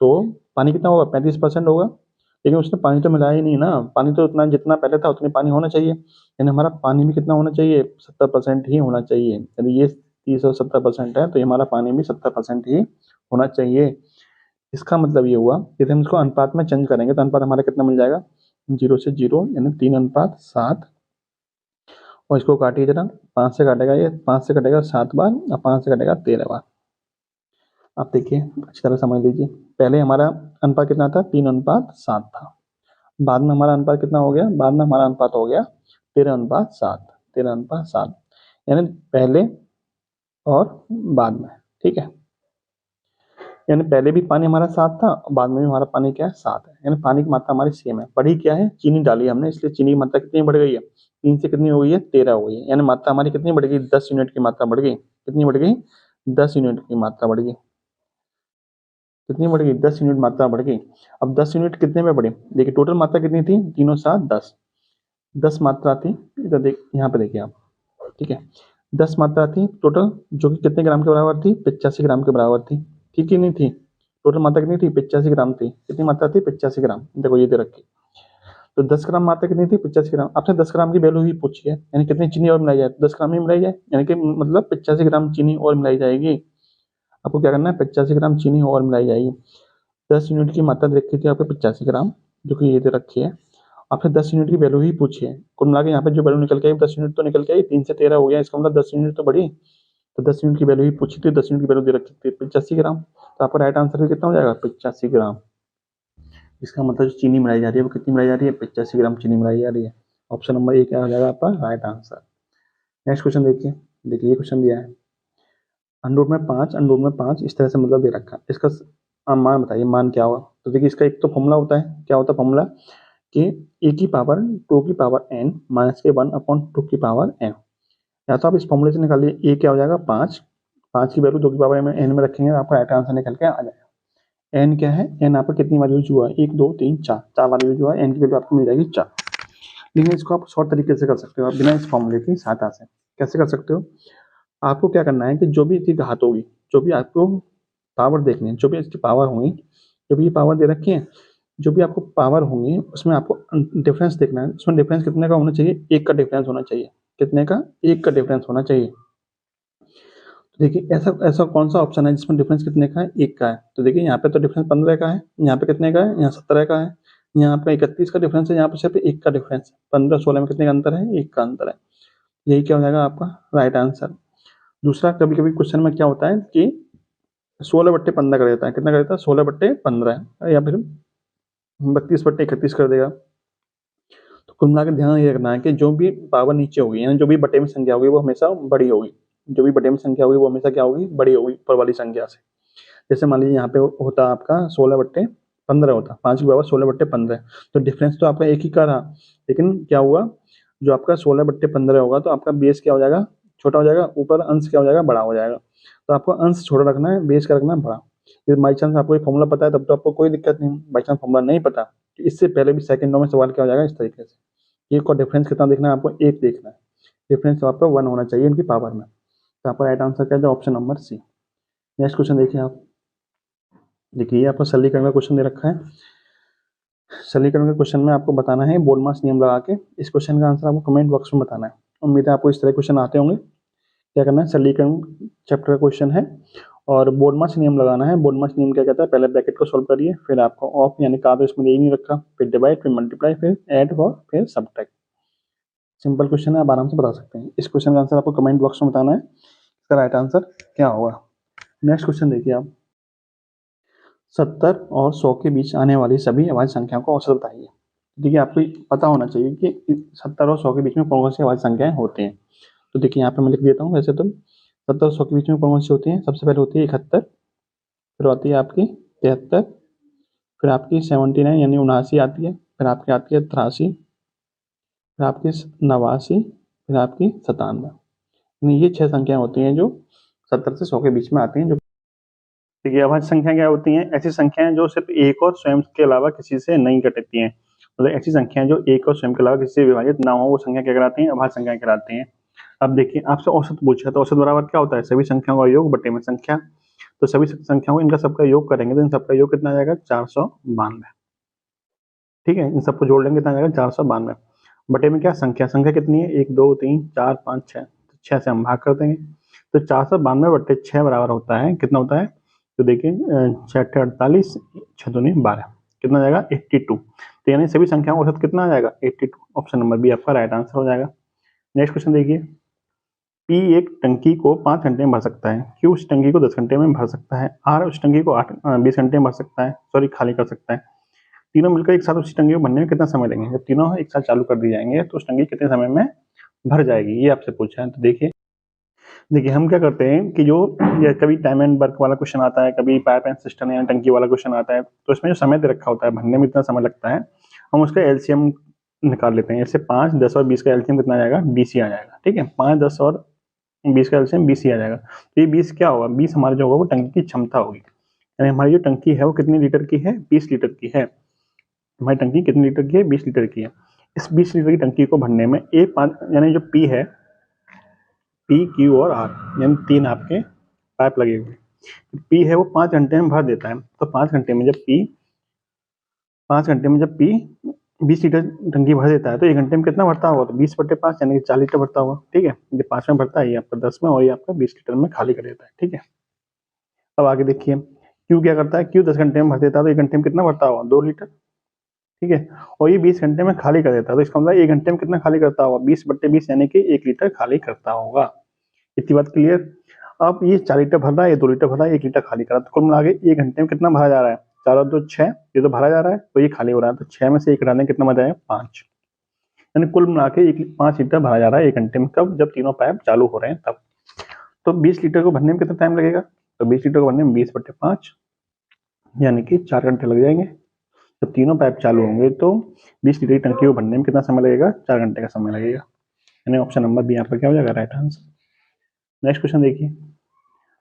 तो पानी कितना होगा? 35% होगा। लेकिन उसने पानी तो मिलाया ही नहीं ना, पानी तो उतना जितना पहले था उतनी पानी होना चाहिए, यानी हमारा पानी भी कितना होना चाहिए? 70% ही होना चाहिए। यदि ये 30 और 70% है तो ये हमारा पानी भी 70% ही होना चाहिए। इसका मतलब ये हुआ, यदि हम इसको अनुपात में चेंज करेंगे तो अनुपात हमारा कितना मिल जाएगा? 0 से 0, यानी 3:7। और इसको काटिए जरा, 5 से काटेगा ये, 5 से कटेगा 7 बार और 5 से कटेगा 13 बार। आप देखिए अच्छी तरह समझ लीजिए, पहले हमारा अनुपात कितना था? 3:7 था। बाद में हमारा अनुपात कितना हो गया? बाद में हमारा अनुपात हो गया 13:7। 13:7, यानी पहले और बाद में। ठीक है, यानी पहले भी पानी हमारा 7 था और बाद में भी हमारा पानी क्या है? 7 है, यानी पानी की मात्रा हमारी सेम है। बढ़ी क्या है? चीनी डाली हमने, इसलिए चीनी की मात्रा कितनी बढ़ गई है? 3 से कितनी हो गई है? 13 हो गई है, यानी मात्रा हमारी कितनी बढ़ गई? 10 यूनिट की मात्रा बढ़ गई। कितनी बढ़ गई? 10 यूनिट की मात्रा बढ़ गई। कितनी बढ़ गई? 10 यूनिट मात्रा बढ़ गई। अब 10 यूनिट कितने में बढ़ी? देखिए टोटल मात्रा कितनी थी? 3×7 10। 10 मात्रा थी, इधर देख, यहाँ पे देखिए आप। ठीक है, 10 मात्रा थी टोटल, जो कि कितने ग्राम के बराबर थी? 85 ग्राम के बराबर थी। ठीक ही नहीं थी? टोटल मात्रा कितनी थी? 85 ग्राम थी। कितनी मात्रा थी? 85 ग्राम। देखो ये दे रखी, तो 10 ग्राम मात्रा कितनी थी? 85 ग्राम। आपने 10 ग्राम की वैल्यू ही पूछी है, यानी कितनी चीनी और मिलाई जाए? 10 ग्राम ही मिलाई जाए, यानी कि मतलब 85 ग्राम चीनी और मिलाई जाएगी। आपको क्या करना है? 85 ग्राम चीनी और मिलाई जाएगी। 10 यूनिट की मात्रा दे रखी थी आपको 85 ग्राम, जो कि ये दे रखी है। आपने 10 यूनिट की वैल्यू ही पूछी है, कुल मिला के यहाँ पे जो वैल्यू निकल के आई 10 यूनिट तो निकल के आई, 3 से 13 हो गया, इसका मतलब 10 यूनिट तो बढ़ी। तो 10 यूनिट की वैल्यू ही पूछी थी, 10 यूनिट की वैल्यू दे रखी थी 85 ग्राम। तो आपका राइट आंसर भी कितना हो जाएगा? 85 ग्राम। इसका मतलब जो चीनी मिलाई जा रही है वो कितनी मिलाई जा रही है? 85 ग्राम चीनी मिलाई जा रही है। ऑप्शन नंबर ए क्या हो जाएगा आपका राइट आंसर। नेक्स्ट क्वेश्चन देखिए, देखिए ये क्वेश्चन दिया है, अंडूर में 5, अंडूर में 5, इस तरह से मतलब दे रखा है। इसका मान बताइए, मान क्या होगा? तो देखिए इसका एक तो फॉर्मूला होता है, क्या होता है फॉर्मूला? कि ए की पावर 2 की पावर n माइनस के 1/2 की पावर m। या तो आप इस फॉर्मूले से निकालिए, ए क्या हो जाएगा? 5, 5 की वैल्यू 2 की पावर एन में रखेंगे, आपका राइट आंसर निकल के आ जाएगा। एन क्या है, एन आपका कितनी बार यूज हुआ है, 1 2 3 4, 4 बार यूज हुआ है, एन की वैल्यू आपको मिल जाएगी 4। लेकिन इसको आप शॉर्ट तरीके से कर सकते हो, आप बिना इस फॉर्मूले की सहायता से। कैसे कर सकते हो, आपको क्या करना है कि जो भी इसकी घात होगी, जो भी आपको पावर देखनी है, जो भी इसकी पावर होंगी, जो भी ये पावर दे रखी है, जो भी आपको पावर होंगी उसमें आपको डिफरेंस देखना है। उसमें डिफरेंस कितने का होना चाहिए, 1 का डिफरेंस होना चाहिए। कितने का, 1 का डिफरेंस होना चाहिए। तो देखिए ऐसा ऐसा कौन सा ऑप्शन है जिसमें डिफरेंस कितने का है, 1 का है। तो देखिए यहाँ पे तो डिफरेंस 15 का है, यहाँ पे कितने का है, यहाँ 17 का है, यहाँ आपका 31 का डिफरेंस है, यहाँ पे सिर्फ 1 का डिफरेंस है। 15 16 में कितने का अंतर है, 1 का अंतर है। यही क्या हो जाएगा आपका राइट आंसर। दूसरा, कभी कभी क्वेश्चन में क्या होता है कि 16/15 कर देता है, कितना कर देता है, 16/15 या फिर 32/31 कर देगा। तो कुल मिला के ध्यान ये रखना है कि जो भी पावर नीचे होगी, यानी जो भी बटे में संख्या होगी वो हमेशा बड़ी होगी। जो भी बटे में संख्या होगी वो हमेशा क्या होगी, बड़ी होगी ऊपर वाली संख्या से। जैसे मान लीजिए यहाँ पे होता आपका 16/15 होता, 5 की पावर 16/15, तो डिफरेंस तो आपका 1 ही का रहा, लेकिन क्या हुआ, जो आपका 16/15 होगा तो आपका बेस क्या हो जाएगा, छोटा हो जाएगा, ऊपर अंश क्या हो जाएगा, बड़ा हो जाएगा। तो आपको अंश छोटा रखना है, बेस का रखना है बड़ा। यदि बाई चांस आपको ये फॉर्मूला पता है तब तो आपको कोई दिक्कत नहीं, बाई चांस फॉर्मूला नहीं पता तो इससे पहले भी सेकंडों में सवाल क्या हो जाएगा इस तरीके से। 1 का डिफरेंस कितना देखना है आपको, 1 देखना है, डिफरेंस आपका 1 होना चाहिए इनकी पावर में। तो आपका राइट आंसर क्या है, option number C. Next question देखिए आप, देखिए ये आपको सरलीकरण का क्वेश्चन दे रखा है। सरलीकरण के क्वेश्चन में आपको बताना है बोल्ट्जमान नियम लगा के। इस क्वेश्चन का आंसर आपको कमेंट बॉक्स में बताना है। उम्मीद है आपको इस तरह क्वेश्चन आते होंगे। क्या करना है, सरलीकरण चैप्टर का क्वेश्चन है और बोल्ट्जमान नियम लगाना है। बोल्ट्जमान नियम क्या कहता है, पहले ब्रैकेट को सॉल्व करिए, फिर आपको ऑफ यानी का तो इसमें दे ही नहीं रखा, फिर डिवाइड, फिर मल्टीप्लाई, फिर ऐड और फिर सब्ट्रैक्ट। सिंपल क्वेश्चन है, आप आराम से बता सकते हैं। इस क्वेश्चन का आंसर आपको कमेंट बॉक्स में बताना है, इसका राइट आंसर क्या होगा। नेक्स्ट क्वेश्चन देखिए आप, 70 और 100 के बीच आने वाली सभी अभाज्य संख्याओं को औसत बताइए। देखिए आपको पता होना चाहिए कि 70 और 100 के बीच में कौन कौन सी अभाज्य संख्याएं होती हैं। तो देखिए यहाँ पे मैं लिख देता हूँ। वैसे तो 70 और 100 के बीच में कौन कौन सी होती हैं, सबसे पहले होती है 71, फिर आती है आपकी 73, फिर आपकी 79 यानी 79 आती है, फिर आपकी आती है 83, फिर आपकी 89, फिर आपकी 97। यानी ये 6 संख्याएं होती हैं जो 70 से 100 के बीच में आती हैं। जो देखिए अभाज्य संख्या क्या होती हैं, ऐसी संख्याएं जो सिर्फ एक और स्वयं के अलावा किसी से नहीं घटती हैं। मतलब ऐसी संख्याएं जो एक और स्वयं के अलावा किसी से विभाजित ना हो वो संख्या क्या कहलाती हैं, अभाज्य संख्याएं कहलाती हैं। अब देखिए आपसे औसत पूछा, तो औसत बराबर क्या होता है, सभी संख्याओं का योग बटे में संख्या। तो सभी संख्याओं इनका सबका योग करेंगे तो इन सबका योग कितना आ जाएगा, 492। ठीक है, इन सबको जोड़ लेंगे कितना आ जाएगा, 492 बटे में क्या संख्या, संख्या कितनी है, 1 2 3 4 5 6, 6 से हम भाग कर देंगे। तो 492/6 बराबर होता है, कितना होता है, तो देखिए 6 48, 6 दूनी 12, कितना जाएगा 82। तो यानी सभी संख्याओं का औसत कितना आ जाएगा, 82। ऑप्शन नंबर बी आपका राइट आंसर हो जाएगा। नेक्स्ट क्वेश्चन देखिए, पी एक टंकी को 5 घंटे में भर सकता है, क्यू उस टंकी को 10 घंटे में भर सकता है, आर उस टंकी को 20 घंटे में भर सकता है, सॉरी खाली कर सकता है। तीनों मिलकर एक साथ उसी टंकी को भरने में कितना समय लगेगा। जब तीनों एक साथ चालू कर दी जाएंगे तो उस टंकी कितने समय में भर जाएगी, ये आपसे पूछा है। तो देखिए देखिए हम क्या करते हैं कि जो ये कभी टाइम एंड वर्क वाला क्वेश्चन आता है, कभी पाइप एंड सिस्टम या टंकी वाला क्वेश्चन आता है, तो इसमें जो समय दे रखा होता है भरने में इतना समय लगता है, हम उसका एलसीएम निकाल लेते हैं। जैसे 5 10 और 20 का एलसीएम कितना आ जाएगा, 20 ही आ जाएगा। ठीक है, 5 10 और 20 का एलसीएम 20 ही आ जाएगा। तो ये 20 क्या होगा, 20 हमारे जो होगा वो टंकी की क्षमता होगी। यानी हमारी जो टंकी है वो कितनी लीटर की है, 20 लीटर की है। हमारी टंकी कितनी लीटर की है, 20 लीटर की है। इस 20 लीटर की टंकी को भरने में ए 5 यानी जो पी है, पी क्यू और आर यानी 3 आपके पाइप लगे हुए। पी है वो 5 घंटे में भर देता है। तो 5 घंटे में जब पी 20 लीटर टंकी भर देता है तो 1 घंटे में कितना भरता होगा, तो 20/5 यानी कि 4 लीटर भरता होगा। ठीक है, ये 5 में भरता है, ये आपका 10 में और ये आपका 20 लीटर में खाली कर देता है। ठीक है, अब आगे देखिए क्यू क्या करता है, क्यू 10 घंटे में भर देता है तो 1 घंटे में कितना भरता होगा, 2 लीटर। ठीक है, और ये 20 घंटे में खाली कर देता है तो इसका मतलब 1 घंटे में कितना खाली करता होगा, 20/20 यानी कि 1 लीटर खाली करता होगा। इतनी बात क्लियर। अब ये 4 लीटर भर रहा है, ये 2 लीटर भर रहा है, 1 लीटर खाली कर रहा है, तो कुल मिला के 1 घंटे में कितना भरा जा रहा है, 4 और 2 6, ये तो भरा जा रहा है तो ये खाली हो रहा है। तो 6 में से 1 घटाने कितना बचा है, 5। यानी कुल मिला के 5 लीटर भरा जा रहा है 1 घंटे में। कब, जब तीनों पाइप चालू हो रहे हैं तब। तो 20 लीटर को भरने में कितना टाइम लगेगा, तो 20 लीटर को भरने में 20/5 यानी कि 4 घंटे लग जाएंगे। जब तीनों पाइप चालू होंगे तो 20 लीटर की टंकी को भरने में कितना समय लगेगा, 4 घंटे का समय लगेगा। यानी ऑप्शन नंबर बी यहाँ पर क्या हो जाएगा, राइट आंसर। नेक्स्ट क्वेश्चन देखिए,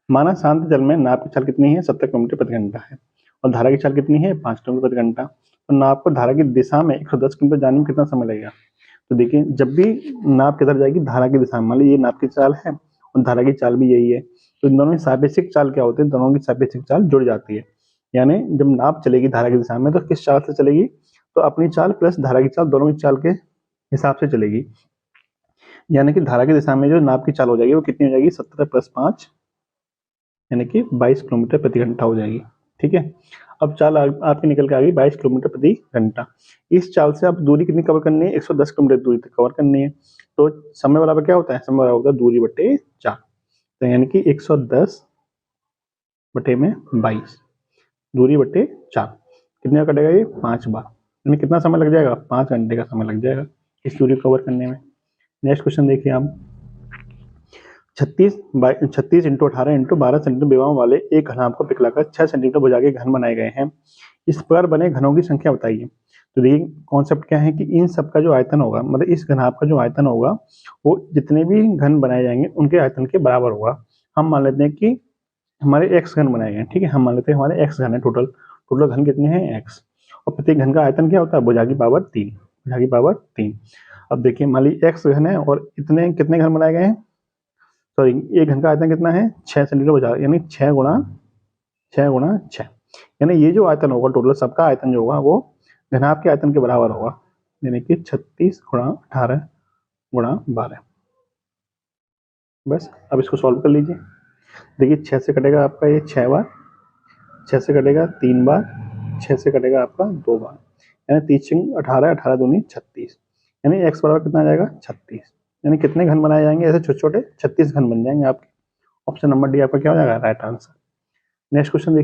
माना शांत जल में नाव की चाल कितनी है 70 किलोमीटर प्रति घंटा है और धारा की चाल कितनी है 5 किलोमीटर प्रति घंटा। तो नाव को धारा की दिशा में 110 किलोमीटर जाने में कितना समय लगेगा। तो देखिए जब भी नाव किधर जाएगी धारा की दिशा में, मान लीजिए ये नाव की चाल है और धारा की चाल भी यही है, तो इन दोनों की सापेक्षिक चाल क्या होती है, दोनों की सापेक्षिक चाल जुड़ जाती है। यानी जब नाव चलेगी धारा की दिशा में तो किस चाल से चलेगी, तो अपनी चाल प्लस धारा की चाल दोनों की चाल के हिसाब से चलेगी। यानी कि धारा की दिशा में जो नाव की चाल हो जाएगी वो कितनी हो जाएगी 17 + 5 यानी कि 22 किलोमीटर प्रति घंटा हो जाएगी। ठीक है, अब चाल आपकी निकल के आ गई 22 किलोमीटर प्रति घंटा। इस चाल से आप दूरी कितनी कवर करनी है, 110 किलोमीटर दूरी तक कवर करनी है। तो समय बराबर क्या होता है, समय बराबर होता है दूरी बटे 4। तो यानी कि 110 बटे में 22 दूरी बटे 4 कितने का कटेगा, ये 5 बार। यानी कितना समय लग जाएगा, 5 घंटे का समय लग जाएगा इस दूरी को कवर करने में। नेक्स्ट क्वेश्चन देखिए आप, 36 इंटू 18 इंटू 12 सेंटीमीटर विवाहों वाले एक घनाभ को पिघलाकर 6 सेंटीमीटर भुजा के घन बनाए गए हैं। इस प्रकार बने घनों की संख्या बताइए। तो देखिए कॉन्सेप्ट क्या है कि इन सब का जो आयतन होगा, मतलब इस घनाभ का जो आयतन होगा वो जितने भी घन बनाए जाएंगे उनके आयतन के बराबर होगा। हम मान लेते हैं कि हमारे x घन बनाए गए हैं, ठीक है, हम मान लेते हैं हमारे x घन है, टोटल घन कितने हैं x, और प्रत्येक घन का आयतन क्या होता है, भुजा की पावर 3, भुजा की पावर 3। अब देखिए मान लीजिए x घन है और इतने कितने घन बनाए गए हैं, सॉरी एक घन का आयतन कितना है 6 सेंटीमीटर भुजा, यानी 6 गुणा 6 यानी ये जो आयतन होगा टोटल सबका आयतन जो होगा वो घनाभ के आयतन के बराबर होगा, यानी कि 36 गुणा 18 गुणा 12। बस अब इसको सॉल्व कर लीजिए। देखिए 6 से कटेगा आपका ये 6 बार, 6 से कटेगा 3 बार, 6 से कटेगा आपका 2 बार, यानी 3 18 18 दूनी 36, यानी x बराबर कितना आ जाएगा 36। यानी कितने घन बनाए जाएंगे ऐसे छोटे छोटे, 36 घन बन जाएंगे आपके। ऑप्शन नंबर डी आपका क्या हो जाएगा, राइट आंसर। नेक्स्ट क्वेश्चन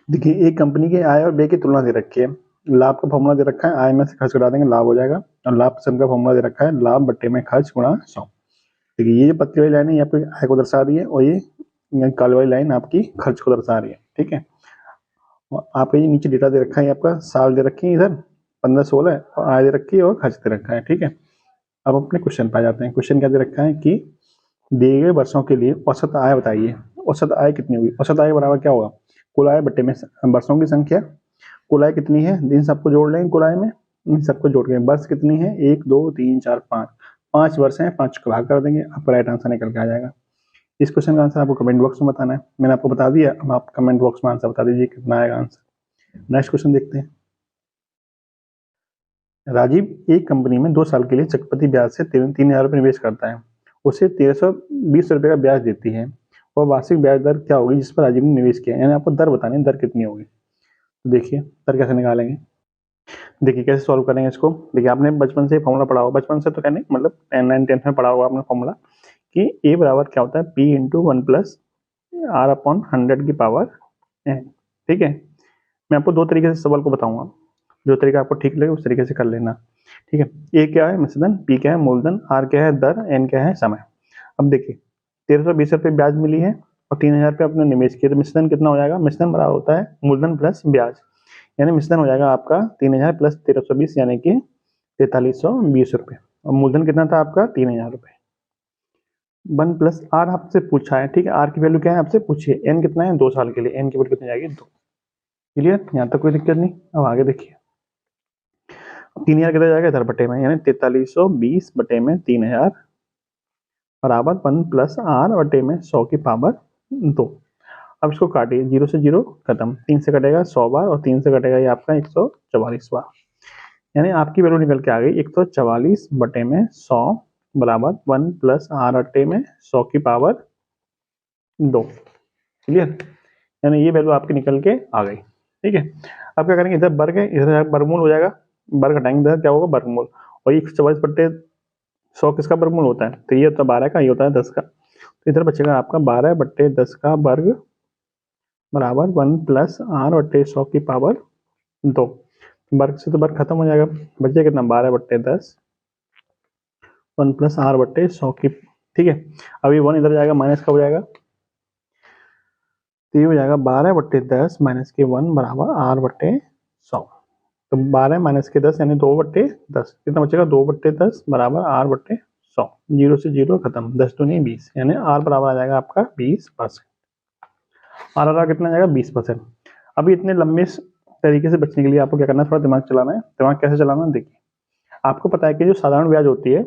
देखिए एक कंपनी के आय और व्यय की तुलना दे रखी है। लाभ का फॉर्मूला दे रखा है, आय में से खर्च घटा देंगे लाभ हो जाएगा, और लाभ परसेंट का फॉर्मूला दे रखा है, लाभ बट्टे में खर्च गुणा 100। देखिए ये जो पत्ती वाली लाइन है ये आपकी आय को दर्शा रही है और ये काली वाली लाइन आपकी खर्च को दर्शा रही है। ठीक है, आपका ये नीचे डेटा दे रखा है, आपका साल दे रखे हैं इधर 15-16 और आय दे रखी है और खर्च दे रखा है। ठीक है, अब अपने क्वेश्चन पे आ जाते हैं। क्वेश्चन क्या दे रखा है कि दिए गए वर्षों के लिए औसत आय बताइए। औसत आय कितनी होगी, औसत आय बराबर क्या होगा, कुल आय बट्टे में वर्षों की संख्या। कुल आय कितनी है, इन सबको जोड़ लेंगे, कुल आय में इन सबको जोड़ के वर्ष कितनी है 1 2 3 4 5, 5 वर्ष हैं, 5 को भाग कर देंगे, आपका राइट आंसर निकल के आ जाएगा। इस क्वेश्चन का आंसर आपको कमेंट बॉक्स में बताना है, मैंने आपको बता दिया, अब आप कमेंट बॉक्स में आंसर बता दीजिए कितना आएगा आंसर। नेक्स्ट क्वेश्चन देखते हैं। राजीव एक कंपनी में 2 साल के लिए चक्रवृद्धि ब्याज से 3000 रुपये निवेश करता है, उसे 1320 रुपये का ब्याज देती है, और वार्षिक ब्याज दर क्या होगी जिस पर राजीव ने निवेश किया, यानी आपको दर बतानी है, दर कितनी होगी। तो देखिए दर कैसे निकालेंगे, देखिए कैसे सॉल्व करेंगे इसको। देखिए आपने बचपन से फॉर्मूला पढ़ा होगा, बचपन से तो कहने मतलब 9 10th में पढ़ा होगा आपने फॉर्मूला कि ए बराबर क्या होता है P इंटू 1 प्लस R/100 की पावर n। ठीक है, मैं आपको 2 तरीके से सवाल को बताऊंगा, जो तरीका आपको ठीक लगे उस तरीके से कर लेना। ठीक है, ए क्या है मिश्रधन, पी क्या है मूलधन, आर क्या है दर, एन क्या है समय। अब देखिए 1320 रुपये ब्याज मिली है और 3000 रुपये आपने निवेश किया, तो मिश्रधन कितना हो जाएगा, मिश्रधन बराबर होता है मूलधन प्लस ब्याज, यानी मिश्रधन हो जाएगा आपका 3000 प्लस 1320 यानी कि 4320 रुपये, और मूलधन कितना था आपका 3000 रुपये। 1 प्लस आर आपसे पूछा है, ठीक है, आर की वैल्यू क्या है आपसे पूछिए, एन कितना है 2 साल के लिए, एन की वैल्यू कितनी जाएगी 2। क्लियर, यहाँ तक कोई दिक्कत नहीं। अब आगे देखिए 3000 कितना जाएगा इधर बटे में, यानी 4320 बटे में 3000 बराबर 1 प्लस आर बटे में 100 की पावर 2। अब इसको काटिए, 0 से 0 खत्म, 3 से कटेगा 100 बार और 3 से कटेगा ये आपका 144 बार, यानी आपकी वैल्यू निकल के आ गई 144 बटे में 100 बराबर 1 प्लस आर बटे में 100 की पावर 2। क्लियर, यानी ये वैल्यू आपकी निकल के आ गई। ठीक है, अब क्या करेंगे, इधर वर्ग है, इधर वर्गमूल हो जाएगा, वर्ग हटाएंगे इधर क्या होगा वर्गमूल, और 144 बटे 100 किसका वर्गमूल होता है, तो ये होता है 12 का, ये होता है 10 का, तो इधर बचेगा आपका 12 बटे 10 का वर्ग बराबर 1 प्लस आर बटे 100 की पावर 2। वर्ग से तो वर्ग खत्म हो जाएगा, बचेगा कितना 12 बटे 10 1 प्लस आर बटे 100 की। ठीक है, अभी 1 इधर जाएगा, माइनस का हो जाएगा, तो ये हो जाएगा 12 बटे 10 माइनस के 1 बराबर आर बटे 100। तो 12 माइनस के 10 यानी 2 बटे 10, कितना बचेगा 2 बटे 10 बराबर आर बटे 100। 100, 0 से 0 खत्म, 10 तो नहीं 20, यानी आर बराबर आ जाएगा आपका 20%। आर कितना आ जाएगा 20%। अभी इतने लंबे तरीके से बचने के लिए आपको क्या करना है, थोड़ा दिमाग चलाना है। दिमाग कैसे चलाना है, देखिए आपको पता है कि जो साधारण ब्याज होती है,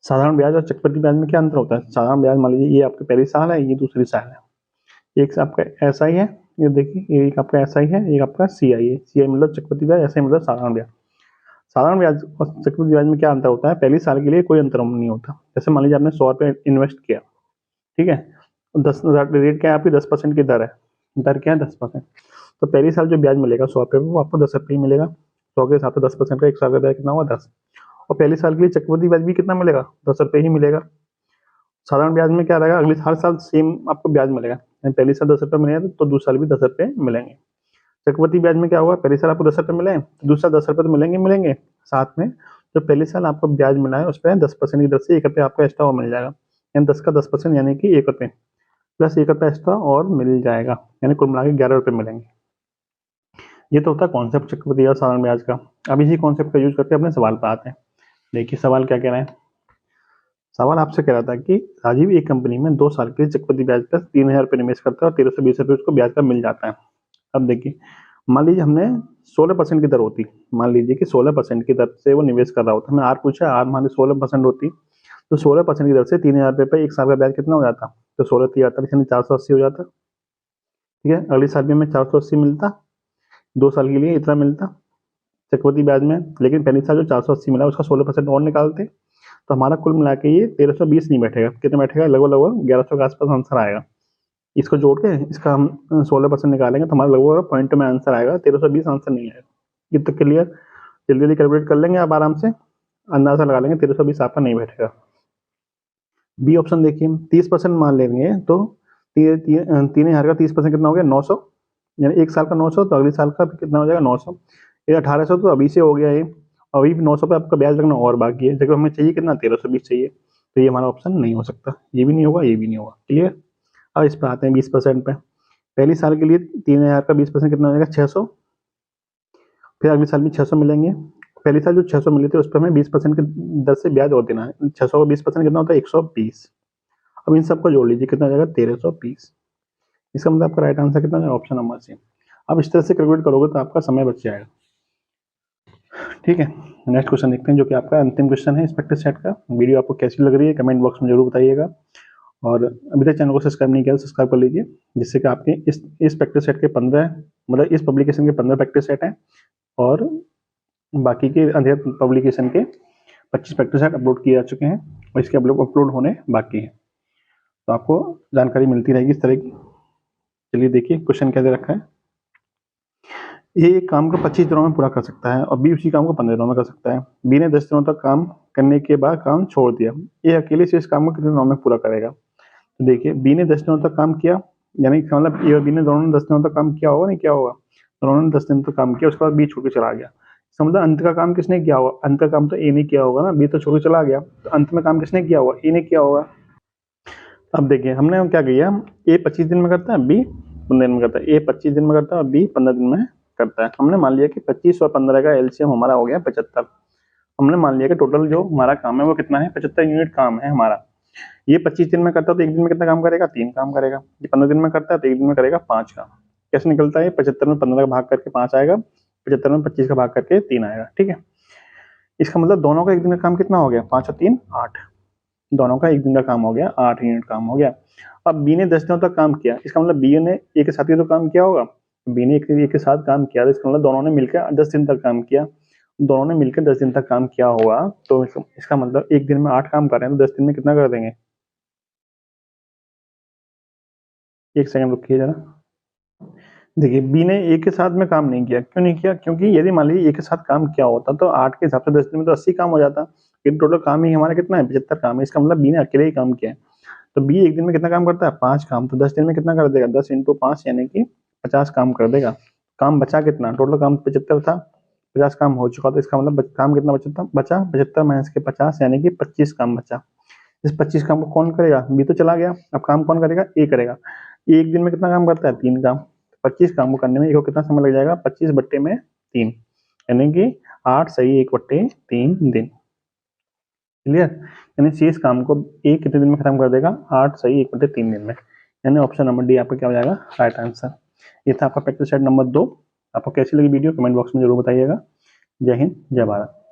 साधारण ब्याज और चक्रवृद्धि ब्याज में क्या अंतर होता है। साधारण ब्याज मान लीजिए ये आपकी पहली साल है, ये दूसरी साल है, एक आपका ऐसा ही है, ये देखिए एक आपका ऐसा ही है, एक आपका सीआई है। सीआई मतलब चक्रवृद्धि ब्याज, ऐसा ही मतलब साधारण ब्याज। साधारण ब्याज और चक्रवृद्धि ब्याज में क्या अंतर होता है, पहली साल के लिए कोई अंतर नहीं होता। जैसे मान लीजिए आपने 100 रुपये इन्वेस्ट किया, ठीक है, 10,000 रेट क्या है आपकी, 10% की दर है, दर क्या है 10%। तो पहली साल जो ब्याज मिलेगा 100 रुपये वो आपको 10 रुपये मिलेगा। 100 के हिसाब से 10% का 1 साल का ब्याज कितना हुआ 10। और पहली साल के लिए चक्रवृद्धि ब्याज भी कितना मिलेगा, 10 रुपये ही मिलेगा। साधारण ब्याज में क्या रहेगा, अगले हर साल सेम आपको ब्याज मिलेगा, पहली साल 10 रुपये मिलेगा तो दूसरे साल भी 10 रुपये मिलेंगे। चक्रवृद्धि ब्याज में क्या होगा, पहली साल आपको 10 रुपये मिले तो दूसरा 10 रुपये तो मिलेंगे, साथ में जो पहली साल आपको ब्याज मिला है उस पर 10% की दर से 1 रुपये आपको एक्स्ट्रा और मिल जाएगा, यानी 10 का 10% यानी कि 1 रुपये प्लस 1 रुपये एक्स्ट्रा और मिल जाएगा, यानी कुल मिला के 11 रुपये मिलेंगे। ये तो होता है कॉन्सेप्ट चक्रवृद्धि और साधारण ब्याज का। अब इसी कॉन्सेप्ट का यूज करके अपने सवाल पर आते हैं। देखिए सवाल क्या कह रहे हैं। सवाल आपसे कह रहा था कि राजीव एक कंपनी में 2 साल के लिए चक्रवृद्धि ब्याज पर 3,000 रुपये निवेश करता है और 1320 रुपये उसको ब्याज का मिल जाता है। अब देखिए मान लीजिए हमने 16% की दर होती, मान लीजिए कि 16% की दर से वो निवेश कर रहा होता, हमें आर पूछा, आर मान लीजिए 16% होती, तो 16% की दर से 3,000 रुपये पर 1 साल का ब्याज कितना हो जाता, तो 16 43 यानी 480 हो जाता। ठीक है, अगले साल भी हमें 480 मिलता, 2 साल के लिए इतना मिलता चक्रवृद्धि ब्याज में, लेकिन पहली साल जो 480 मिला उसका 16% और निकालते तो हमारा कुल मिला के ये 1320 नहीं बैठेगा, कितना बैठेगा, लगभग लगभग 1100 के आसपास आंसर आएगा। इसको जोड़ के इसका हम 16% निकालेंगे तो हमारा लगभग पॉइंट में आंसर आएगा, 1320 आंसर नहीं आएगा। ये तो क्लियर, जल्दी जल्दी कैलकुलेट कर लेंगे आप आराम से, अंदाजा लगा लेंगे, 1320 आपका नहीं बैठेगा। बी ऑप्शन देखिए 30% मान लेंगे तो 3,000 का 30% कितना हो गया 900, यानी 1 साल का 900 तो अगले साल का कितना हो जाएगा 900, ये 1800 तो अभी से हो गया, ये अभी भी 900 पे आपका ब्याज लगना और बाकी है, जबकि हमें चाहिए कितना 1320 चाहिए, तो ये हमारा ऑप्शन नहीं हो सकता, ये भी नहीं होगा, ये भी नहीं होगा। क्लियर। अब इस पर आते हैं 20% पे। पहली साल के लिए 3,000 का 20% कितना हो जाएगा 600, फिर अगले साल भी 600 मिलेंगे। पहली साल जो 600 मिले थे उस पर हमें 20% की दर से ब्याज और देना है, 600 का 20% कितना होता है 120। अब इन सबको जोड़ लीजिए कितना हो जाएगा 1320। इसका मतलब आपका राइट आंसर कितना है ऑप्शन नंबर सी। अब इस तरह से कैलकुलेट करोगे तो आपका समय बच जाएगा। ठीक है, नेक्स्ट क्वेश्चन देखते हैं जो कि आपका अंतिम क्वेश्चन है इंस्पेक्टर सेट का। वीडियो आपको कैसी लग रही है कमेंट बॉक्स में जरूर बताइएगा, और अभी तक चैनल को सब्सक्राइब नहीं किया तो सब्सक्राइब कर लीजिए, जिससे कि आपके इस प्रैक्टिस सेट के 15 मतलब इस पब्लिकेशन के 15 प्रैक्टिस सेट हैं और बाकी के अंधेर पब्लिकेशन के 25 प्रैक्टिस सेट अपलोड किए जा चुके हैं और इसके अपलोड होने बाकी हैं, तो आपको जानकारी मिलती रहेगी इस तरह की। चलिए देखिए क्वेश्चन क्या दे रखा है। ए एक काम को 25 दिनों में पूरा कर सकता है और बी उसी काम को 15 दिनों में कर सकता है। बी ने 10 दिनों तक काम करने के बाद काम छोड़ दिया, ये अकेले से इस काम को कितने दिनों में पूरा करेगा। तो देखिए बी ने 10 दिनों तक काम किया, यानी मतलब ए और बी ने दोनों ने 10 दिनों तक काम किया होगा, नहीं किया होगा, दोनों ने 10 दिन तक काम किया, उसके बाद बी छोड़ के चला गया। इसका मतलब अंत का काम किसने किया होगा, अंत का काम तो ए ने किया होगा ना, बी तो छोड़ के चला गया, तो अंत में काम किसने किया होगा, ए ने किया होगा। अब देखिए हमने क्या किया, ए 25 दिन में करता है, बी 15 दिन में करता है, ए 25 दिन में करता है और बी 15 दिन में करता है। हमने मान लिया कि 25 और 15 का एलसीएम हमारा हो गया 75। हमने मान लिया कि टोटल जो हमारा काम है वो कितना है 75 यूनिट काम है हमारा। ये 25 दिन में करता है तो एक दिन में कितना काम करेगा 3 काम करेगा। ये 15 दिन में करता है तो एक दिन में करेगा 5 काम। कैसे निकलता है, 75 में 15 का भाग करके 5 आएगा, 75 में 25 का भाग करके 3 आएगा। ठीक है, इसका मतलब दोनों का एक दिन का काम कितना हो गया 5 और 3 8, दोनों का एक दिन का काम हो गया 8 यूनिट काम हो गया। अब बी ने 10 दिनों तक काम किया, इसका मतलब बी ने एक के साथ ही तो काम किया होगा, बी ने एक के साथ काम किया, तो इसका मतलब दोनों ने मिलकर 10 दिन तक काम किया, दोनों ने मिलकर 10 दिन तक काम किया होगा, तो इसका मतलब एक दिन में 8 काम कर रहे हैं तो 10 दिन में कितना कर देंगे। एक सेकंड रुकिए जरा। देखिए बी ने एक के साथ में काम नहीं किया, क्यों नहीं किया, क्योंकि यदि मान लीजिए एक के साथ काम किया होता तो 8 के हिसाब से 10 दिन में तो 80 काम हो जाता, लेकिन टोटल काम ही हमारा कितना है 75 काम है, इसका मतलब बी ने अकेले ही काम किया है। तो बी एक दिन में कितना काम करता है 5 काम, तो 10 दिन में कितना कर देगा 10 इंटू 5 यानी कि 50 काम कर देगा। काम बचा कितना, टोटल काम 75 था, 50 काम हो चुका, तो इसका मतलब काम कितना बचा 75 माइनस के 50 यानी कि 25 काम बचा। इस 25 काम को कौन करेगा, बी तो चला गया, अब काम कौन करेगा ए करेगा। एक दिन में कितना काम करता है 3 काम, 25 काम को करने में एक को कितना समय लग जाएगा 25 बट्टे में 3 यानी कि 8 सही 1/3 दिन। क्लियर। यानी सी इस काम को ए कितने दिन में खत्म कर देगा, 8 सही 1/3 दिन में। यानी ऑप्शन नंबर डी आपका क्या हो जाएगा राइट आंसर। ये था आपका प्रैक्टिस सेट नंबर 2। आपको कैसी लगी वीडियो कमेंट बॉक्स में जरूर बताइएगा। जय हिंद जय भारत।